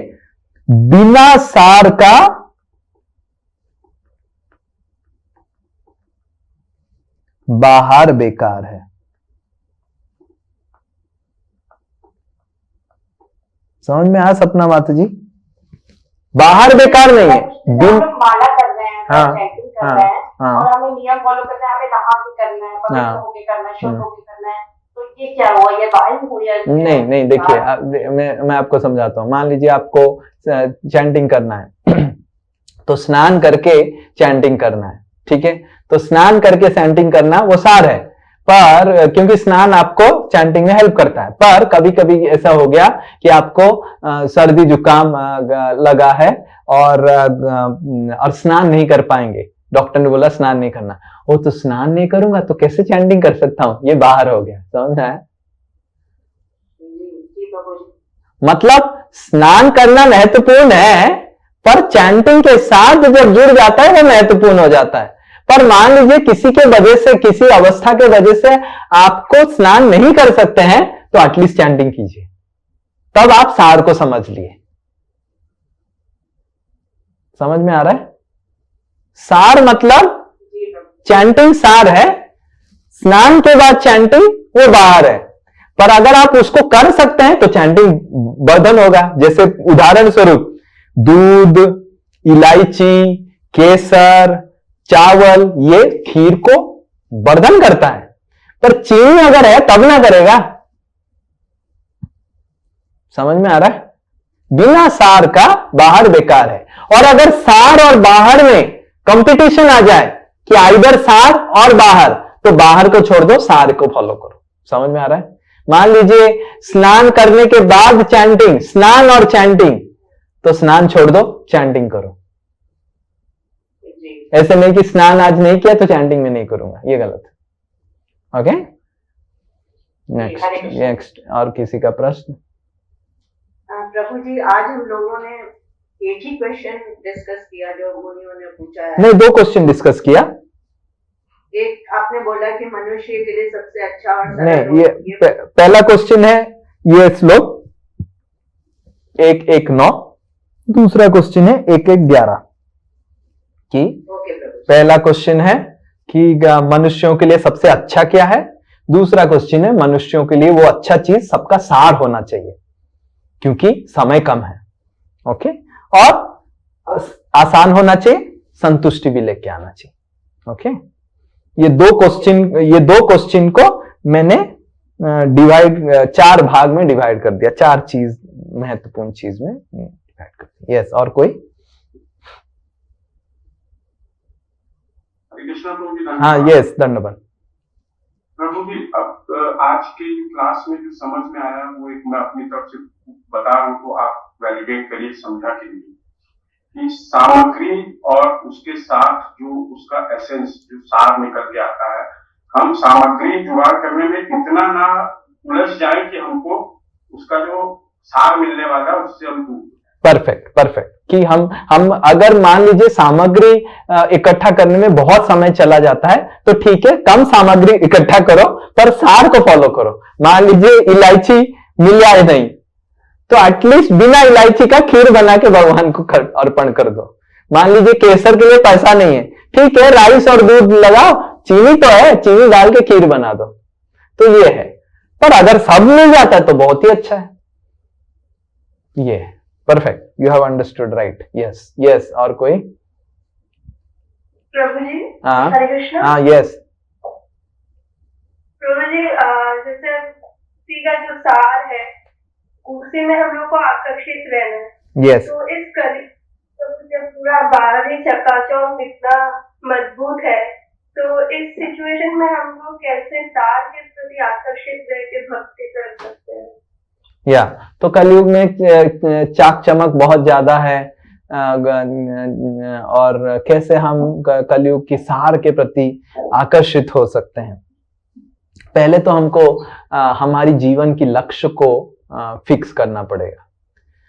बिना सार का बाहर बेकार है। समझ में आया सपना माता जी? बाहर बेकार नहीं है। माला कर रहे हैं, हाँ, चैंटिंग कर हाँ, रहे हैं, हाँ, और हमें नियम फॉलो करना है, हमें नहा के करना है, पवित्र हाँ, होके करना है, शुद्ध होके करना है, तो ये क्या हुआ? ये बाहर हुआ या नहीं नहीं, देखिए मैं आपको समझाता हूं। मान लीजिए आपको चैंटिंग करना है तो स्नान करके चैंटिंग करना है, ठीक है? तो स्नान करके चैंटिंग करना वो सार है, पर क्योंकि स्नान आपको चैंटिंग में हेल्प करता है। पर कभी कभी ऐसा हो गया कि आपको सर्दी जुकाम लगा है और स्नान नहीं कर पाएंगे, डॉक्टर ने बोला स्नान नहीं करना, वो तो स्नान नहीं करूंगा तो कैसे चैंटिंग कर सकता हूं, ये बाहर हो गया। समझ आया? मतलब स्नान करना महत्वपूर्ण है, पर चैंटिंग के साथ जब जुड़ जाता है वो महत्वपूर्ण हो जाता है। पर मान लीजिए किसी के वजह से, किसी अवस्था के वजह से आपको स्नान नहीं कर सकते हैं, तो एटलीस्ट चैंटिंग कीजिए, तब आप सार को समझ लिए। समझ में आ रहा है? सार मतलब चैंटिंग सार है, स्नान के बाद चैंटिंग वो बाहर है। पर अगर आप उसको कर सकते हैं तो चैंटिंग वर्धन होगा। जैसे उदाहरण स्वरूप दूध, इलायची, केसर, चावल, ये खीर को वर्धन करता है, पर चीनी अगर है तब ना करेगा। समझ में आ रहा है? बिना सार का बाहर बेकार है। और अगर सार और बाहर में कंपटीशन आ जाए कि आइदर सार और बाहर, तो बाहर को छोड़ दो, सार को फॉलो करो। समझ में आ रहा है? मान लीजिए स्नान करने के बाद चैंटिंग, स्नान और चैंटिंग, तो स्नान छोड़ दो, चैंटिंग करो। ऐसे नहीं कि स्नान आज नहीं किया तो चैंटिंग में नहीं करूंगा, ये गलत है। ओके, नेक्स्ट और किसी का प्रश्न? प्रभु जी, आज हम लोगों ने एक ही क्वेश्चन डिस्कस किया जो मुनियों ने पूछा है। नहीं, 2 क्वेश्चन डिस्कस किया। एक आपने बोला कि मनुष्य के लिए सबसे अच्छा और सरल नहीं, हो, ये पहला क्वेश्चन है ये श्लोक 1:1:9, दूसरा क्वेश्चन है 1:1:11 कि ओके प्रभु। पहला क्वेश्चन है कि मनुष्यों के लिए सबसे अच्छा क्या है, दूसरा क्वेश्चन है मनुष्यों के लिए वो अच्छा चीज सबका सार होना चाहिए क्योंकि समय कम है। ओके, और आसान होना चाहिए, संतुष्टि भी लेके आना चाहिए। ओके, ये दो क्वेश्चन को मैंने डिवाइड 4 भाग में डिवाइड कर दिया, 4 चीज महत्वपूर्ण चीज में डिवाइड कर दिया। यस, और कोई? हाँ, यस, धन्यवाद प्रभु जी। अब आज के क्लास में जो समझ में आया वो एक मैं अपनी तरफ से बता रहा हूँ, तो आप वैलिडेट करिए समझा के लिए कि सामग्री और उसके साथ जो उसका एसेंस जो सार निकल के आता है, हम सामग्री जुगाड़ करने में इतना ना उलझ जाए कि हमको उसका जो सार मिलने वाला है उससे हम दूर। परफेक्ट कि हम अगर मान लीजिए सामग्री इकट्ठा करने में बहुत समय चला जाता है तो ठीक है, कम सामग्री इकट्ठा करो पर सार को फॉलो करो। मान लीजिए इलायची मिल जाए नहीं तो एटलीस्ट बिना इलायची का खीर बना के भगवान को अर्पण कर दो। मान लीजिए केसर के लिए पैसा नहीं है, ठीक है, राइस और दूध लगाओ, चीनी तो है, चीनी डाल के खीर बना दो। तो ये है, पर अगर सब मिल जाता है तो बहुत ही अच्छा है। ये है, perfect, you have understood right. Yes, और कोई? प्रभु जी, हाँ, हरे कृष्ण। हाँ, यस। प्रभु जी, जैसे उसी का जो सार है उसी में हम लोग को आकर्षित रहना है। यस, तो इस कली तो जब पूरा बाहरी चकाचौंध इतना मजबूत है तो इस सिचुएशन में हम लोग कैसे सार के प्रति आकर्षित रह के भक्ति कर सकते हैं? तो कलयुग में चाक चमक बहुत ज्यादा है, और कैसे हम कलयुग की सार के प्रति आकर्षित हो सकते हैं? पहले तो हमको हमारी जीवन की लक्ष्य को फिक्स करना पड़ेगा।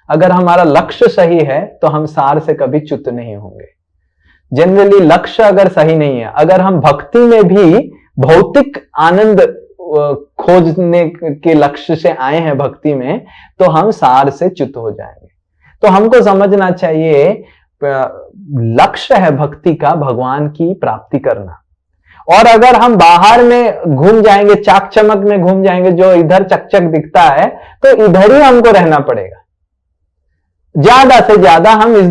अगर हमारा लक्ष्य सही है तो हम सार से कभी च्युत नहीं होंगे। जनरली लक्ष्य अगर सही नहीं है, अगर हम भक्ति में भी भौतिक आनंद खोजने के लक्ष्य से आए हैं भक्ति में, तो हम सार से च्युत हो जाएंगे। तो हमको समझना चाहिए लक्ष्य है भक्ति का भगवान की प्राप्ति करना। और अगर हम बाहर में घूम जाएंगे, चाक चमक में घूम जाएंगे, जो इधर चकचक दिखता है, तो इधर ही हमको रहना पड़ेगा। ज्यादा से ज्यादा हम इस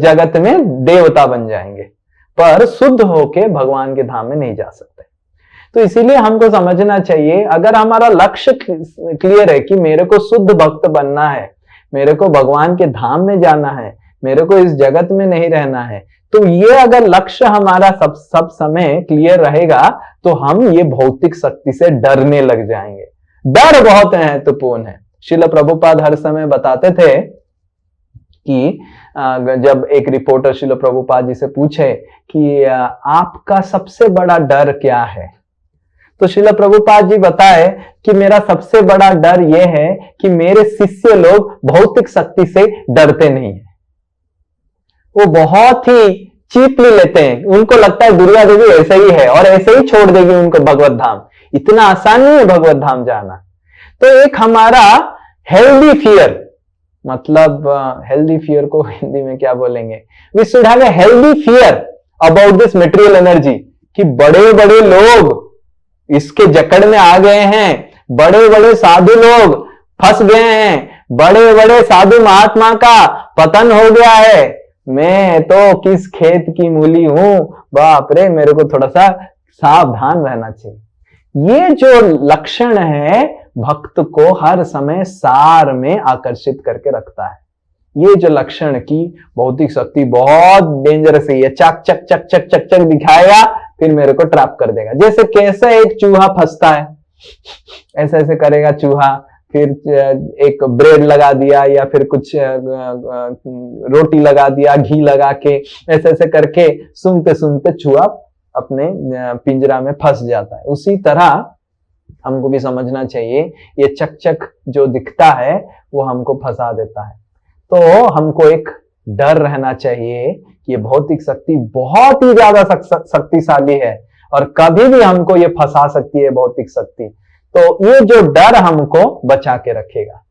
जगत में देवता बन जाएंगे, पर शुद्ध होके भगवान के धाम में नहीं जा सकते। तो इसीलिए हमको समझना चाहिए, अगर हमारा लक्ष्य क्लियर है कि मेरे को शुद्ध भक्त बनना है, मेरे को भगवान के धाम में जाना है, मेरे को इस जगत में नहीं रहना है, तो ये अगर लक्ष्य हमारा सब समय क्लियर रहेगा तो हम ये भौतिक शक्ति से डरने लग जाएंगे। डर बहुत महत्वपूर्ण है। श्रील प्रभुपाद हर समय बताते थे कि जब एक रिपोर्टर श्रील प्रभुपाद जी से पूछे कि आपका सबसे बड़ा डर क्या है, तो श्रील प्रभुपाद जी बताए कि मेरा सबसे बड़ा डर यह है कि मेरे शिष्य लोग भौतिक शक्ति से डरते नहीं है। वो बहुत ही चीपली लेते हैं, उनको लगता है दुर्गा देवी ऐसे ही है और ऐसे ही छोड़ देगी उनको भगवत धाम। इतना आसान नहीं है भगवत धाम जाना। तो एक हमारा हेल्दी फियर, मतलब हेल्दी फियर को हिंदी में क्या बोलेंगे, we should have a healthy fear about this material energy, कि बड़े बड़े लोग इसके जकड़ में आ गए हैं, बड़े बड़े साधु लोग फंस गए हैं, बड़े बड़े साधु महात्मा का पतन हो गया है, मैं तो किस खेत की मूली हूं, बाप रे, मेरे को थोड़ा सा सावधान रहना चाहिए। ये जो लक्षण है भक्त को हर समय सार में आकर्षित करके रखता है। ये जो लक्षण की भौतिक शक्ति बहुत डेंजरस है। ये चक चक चक चक चक चक दिखाएगा, फिर मेरे को ट्रैप कर देगा। जैसे कैसे एक चूहा फंसता है, ऐसे ऐसे करेगा चूहा, फिर एक ब्रेड लगा दिया या फिर कुछ रोटी लगा दिया घी लगा के, ऐसे ऐसे करके सूंघते सूंघते चूहा अपने पिंजरा में फंस जाता है। उसी तरह हमको भी समझना चाहिए, ये चकचक जो दिखता है वो हमको फंसा देता है। तो हमको एक डर रहना चाहिए कि ये भौतिक शक्ति बहुत ही ज्यादा शक्तिशाली है और कभी भी हमको ये फंसा सकती है भौतिक शक्ति। तो ये जो डर हमको बचा के रखेगा।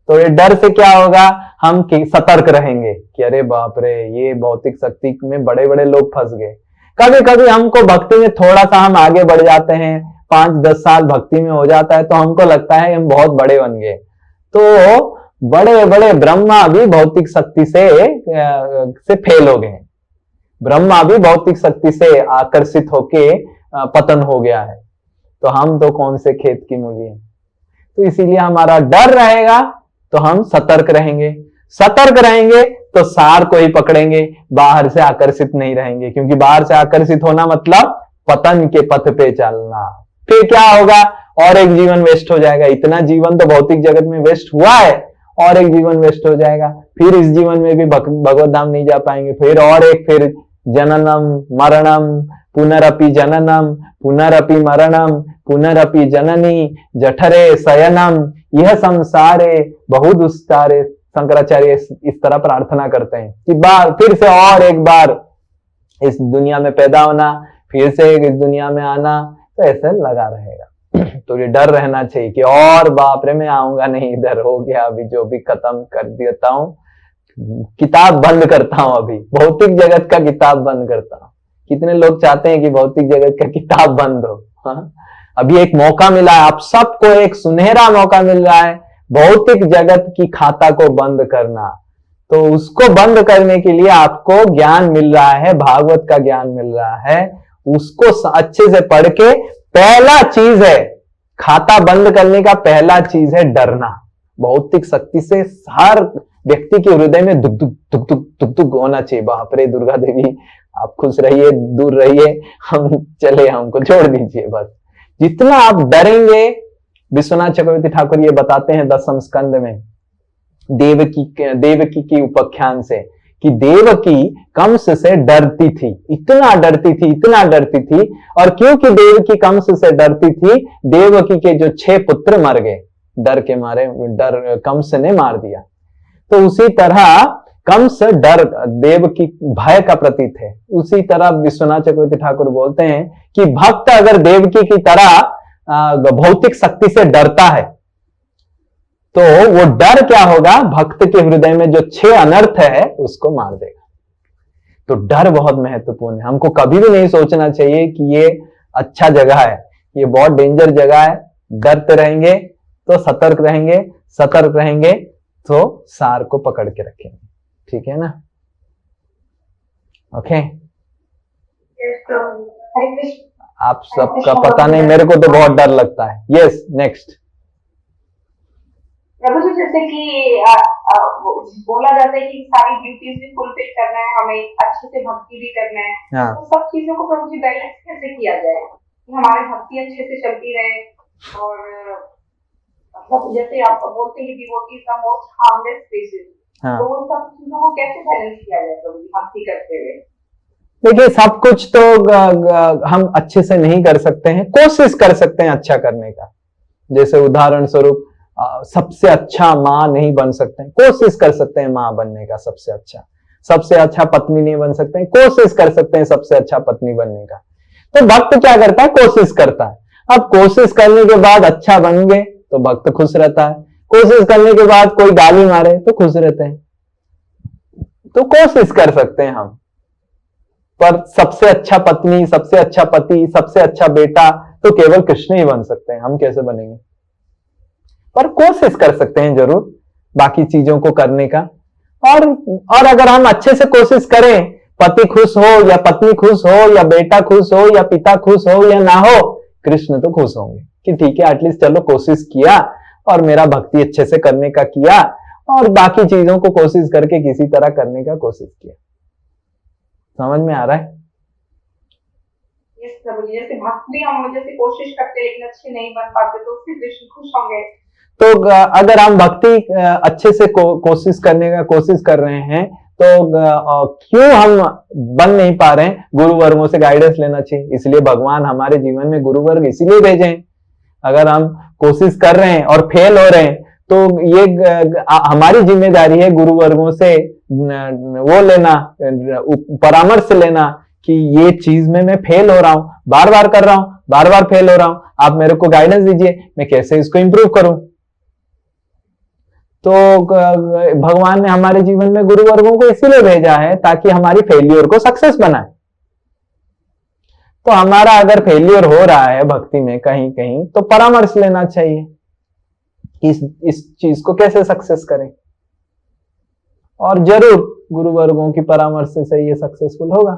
तो ये डर से क्या होगा, हम सतर्क रहेंगे कि अरे बाप रे, ये भौतिक शक्ति में बड़े बड़े लोग फंस गए। कभी कभी हमको भक्ति में थोड़ा सा हम आगे बढ़ जाते हैं, 5-10 साल भक्ति में हो जाता है, तो हमको लगता है हम बहुत बड़े बन गए। तो बड़े बड़े ब्रह्मा भी भौतिक शक्ति से फेल हो गए। ब्रह्मा भी भौतिक शक्ति से आकर्षित होके पतन हो गया है। तो हम तो कौन से खेत की मूली हैं। तो इसीलिए हमारा डर रहेगा तो हम सतर्क रहेंगे। सतर्क रहेंगे तो सार को ही पकड़ेंगे, बाहर से आकर्षित नहीं रहेंगे, क्योंकि बाहर से आकर्षित होना मतलब पतन के पथ पे चलना। फिर क्या होगा, और एक जीवन वेस्ट हो जाएगा। इतना जीवन तो भौतिक जगत में वेस्ट हुआ है, और एक जीवन वेस्ट हो जाएगा। फिर इस जीवन में भी भगवत धाम नहीं जा पाएंगे। फिर जननम मरणम पुनरपि जननम पुनरपि मरणम पुनरपि जननी जठरे शयनम यह संसारे बहु दुस्तारे। शंकराचार्य इस तरह प्रार्थना करते हैं कि फिर से और एक बार इस दुनिया में पैदा होना, फिर से इस दुनिया में आना, तो ऐसे लगा रहेगा। तो ये डर रहना चाहिए कि और बाप रे मैं आऊंगा नहीं, इधर हो गया, अभी जो भी खत्म कर देता हूँ, किताब बंद करता हूं, अभी भौतिक जगत का किताब बंद करता हूं। कितने लोग चाहते हैं कि भौतिक जगत का किताब बंद हो। हाँ? अभी एक मौका मिला है, आप सबको एक सुनहरा मौका मिल रहा है भौतिक जगत की खाता को बंद करना। तो उसको बंद करने के लिए आपको ज्ञान मिल रहा है, भागवत का ज्ञान मिल रहा है, उसको अच्छे से पढ़ के पहला चीज है, खाता बंद करने का पहला चीज है डरना। भौतिक शक्ति से हर व्यक्ति के हृदय में दुख दुख दुख दुख दुख दुख होना चाहिए। बाप रे दुर्गा देवी आप खुश रहिए, दूर रहिए, हम चले, हमको छोड़ दीजिए बस। जितना आप डरेंगे, विश्वनाथ चक्रवर्ती ठाकुर ये बताते हैं 10वें स्कंद में देवकी की उपाख्यान से कि देवकी कंस से डरती थी, इतना डरती थी। और क्योंकि देवकी कंस से डरती थी, देवकी के जो 6 पुत्र मर गए डर के मारे, कंस ने मार दिया। तो उसी तरह कंस डर देवकी भय का प्रतीक है। उसी तरह विश्वनाथ चक्रवर्ती ठाकुर बोलते हैं कि भक्त अगर देवकी की तरह भौतिक शक्ति से डरता है तो वो डर क्या होगा, भक्त के हृदय में जो 6 अनर्थ है उसको मार देगा। तो डर बहुत महत्वपूर्ण है। हमको कभी भी नहीं सोचना चाहिए कि ये अच्छा जगह है, ये बहुत डेंजर जगह है। डरते रहेंगे तो सतर्क रहेंगे तो सार को पकड़ के रखेंगे। ठीक है ना? ओके। आप सबका पता नहीं, मेरे को तो बहुत डर लगता है। Yes, next. प्रभु जी, जैसे कि बोला जाता है कि सारी ड्यूटीज भी फुलफिल करना है, हमें अच्छे से भक्ति भी करना है। हाँ। तो सब चीजों को प्रभु जी बैलेंस कैसे किया जाए कि हमारी भक्ति अच्छे से चलती रहे और मतलब जैसे आप बोलते हैं डिवोटीज का मोस्ट हार्मलेस स्पेसेस, तो उन सब चीजों को कैसे बैलेंस किया जाए प्रभु जी भक्ति करते हुए? देखिए, सब कुछ तो हम अच्छे से नहीं कर सकते हैं, कोशिश कर सकते हैं अच्छा करने का। जैसे उदाहरण स्वरूप सबसे अच्छा माँ नहीं बन सकते हैं, कोशिश कर सकते हैं माँ बनने का सबसे अच्छा पत्नी नहीं बन सकते हैं, कोशिश कर सकते हैं सबसे अच्छा पत्नी बनने का। तो भक्त क्या करता है, कोशिश करता है। अब कोशिश करने के बाद अच्छा बन गए तो भक्त खुश रहता है, कोशिश करने के बाद कोई गाली मारे तो खुश रहते हैं। तो कोशिश कर सकते हैं हम, पर सबसे अच्छा पत्नी, सबसे अच्छा पति, सबसे अच्छा बेटा तो केवल कृष्ण ही बन सकते हैं। हम कैसे बनेंगे? पर कोशिश कर सकते हैं जरूर बाकी चीजों को करने का। और अगर हम अच्छे से कोशिश करें, पति खुश हो या पत्नी खुश हो या बेटा खुश हो या पिता खुश हो या ना हो, कृष्ण तो खुश होंगे कि ठीक है एटलीस्ट चलो कोशिश किया और मेरा भक्ति अच्छे से करने का किया और बाकी चीजों को कोशिश करके किसी तरह करने का कोशिश किया। समझ में आ रहा है? जैसे भक्ति हम जैसे कोशिश करते लेकिन अच्छे नहीं बन पाते तो उससे कृष्ण खुश होंगे। तो अगर हम भक्ति अच्छे से कोशिश करने का कोशिश कर रहे हैं तो क्यों हम बन नहीं पा रहे हैं? गुरु वर्गों से गाइडेंस लेना चाहिए। इसलिए भगवान हमारे जीवन में गुरु वर्ग इसीलिए भेजे हैं। अगर हम कोशिश कर रहे हैं और फेल हो रहे हैं तो ये हमारी जिम्मेदारी है गुरु वर्गों से वो लेना, परामर्श लेना कि ये चीज में मैं फेल हो रहा हूं, बार बार कर रहा हूं, बार बार फेल हो रहा हूं, आप मेरे को गाइडेंस दीजिए, मैं कैसे इसको इंप्रूव करूं। तो भगवान ने हमारे जीवन में गुरु वर्गों को इसीलिए भेजा है ताकि हमारी फेल्योर को सक्सेस बनाए। तो हमारा अगर फेल्योर हो रहा है भक्ति में कहीं कहीं, तो परामर्श लेना चाहिए इस चीज को कैसे सक्सेस करें, और जरूर गुरु वर्गों की परामर्श से ये सक्सेसफुल होगा।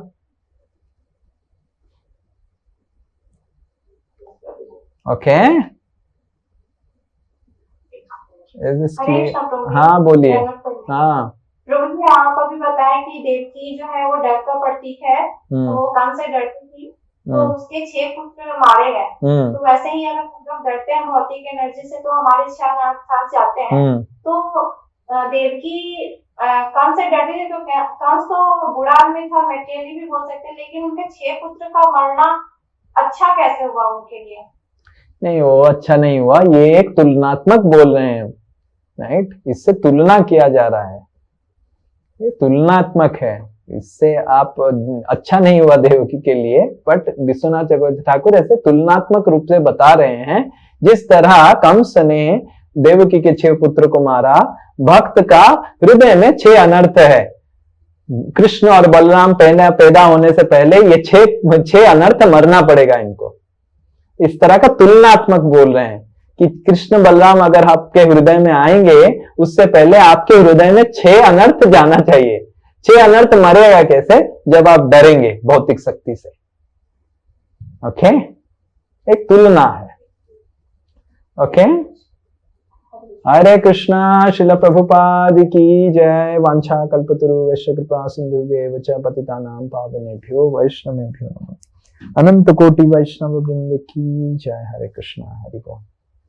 ओके, हाँ बोलिए। हाँ प्रभु जी, आप अभी बताएं कि देवकी जो है वो डर का प्रतीक है, वो कंस से डरती थी, तो उसके 6 पुत्र मारे गए। तो वैसे ही अगर हम लोग डरते हैं भौतिक एनर्जी से, तो हमारे 6 साथ जाते हैं। तो देवकी कंस से डरती थी, तो कंस तो बुरा आदमी था, मेटेरियली भी बोल सकते हैं, लेकिन उनके 6 पुत्र का मरना अच्छा कैसे हुआ उनके लिए? नहीं, वो अच्छा नहीं हुआ, ये एक तुलनात्मक बोल रहे हैं, राइट? इससे तुलना किया जा रहा है, ये तुलनात्मक है, इससे आप अच्छा नहीं हुआ देवकी के लिए। बट विश्वनाथ चक्रवर्ती ठाकुर ऐसे तुलनात्मक रूप से बता रहे हैं, जिस तरह कंस ने देवकी के 6 पुत्र को मारा, भक्त का हृदय में 6 अनर्थ है। कृष्ण और बलराम पैदा होने से पहले ये 6 अनर्थ मरना पड़ेगा इनको। इस तरह का तुलनात्मक बोल रहे हैं कि कृष्ण बलराम अगर आपके हृदय में आएंगे, उससे पहले आपके हृदय में 6 अनर्थ जाना चाहिए। 6 अनर्थ मरेगा कैसे? जब आप डरेंगे भौतिक शक्ति से। ओके, एक तुलना है। ओके, हरे कृष्णा। श्रील प्रभुपाद की जय। वांछा कल्पतरुभ्यश्च कृपा सिंधुभ्येव च पतितानां पावनेभ्यो वैष्णवेभ्यो नमः। अनंत कोटि वैष्णव वृंद की जय। हरे कृष्णा। हरि बोल।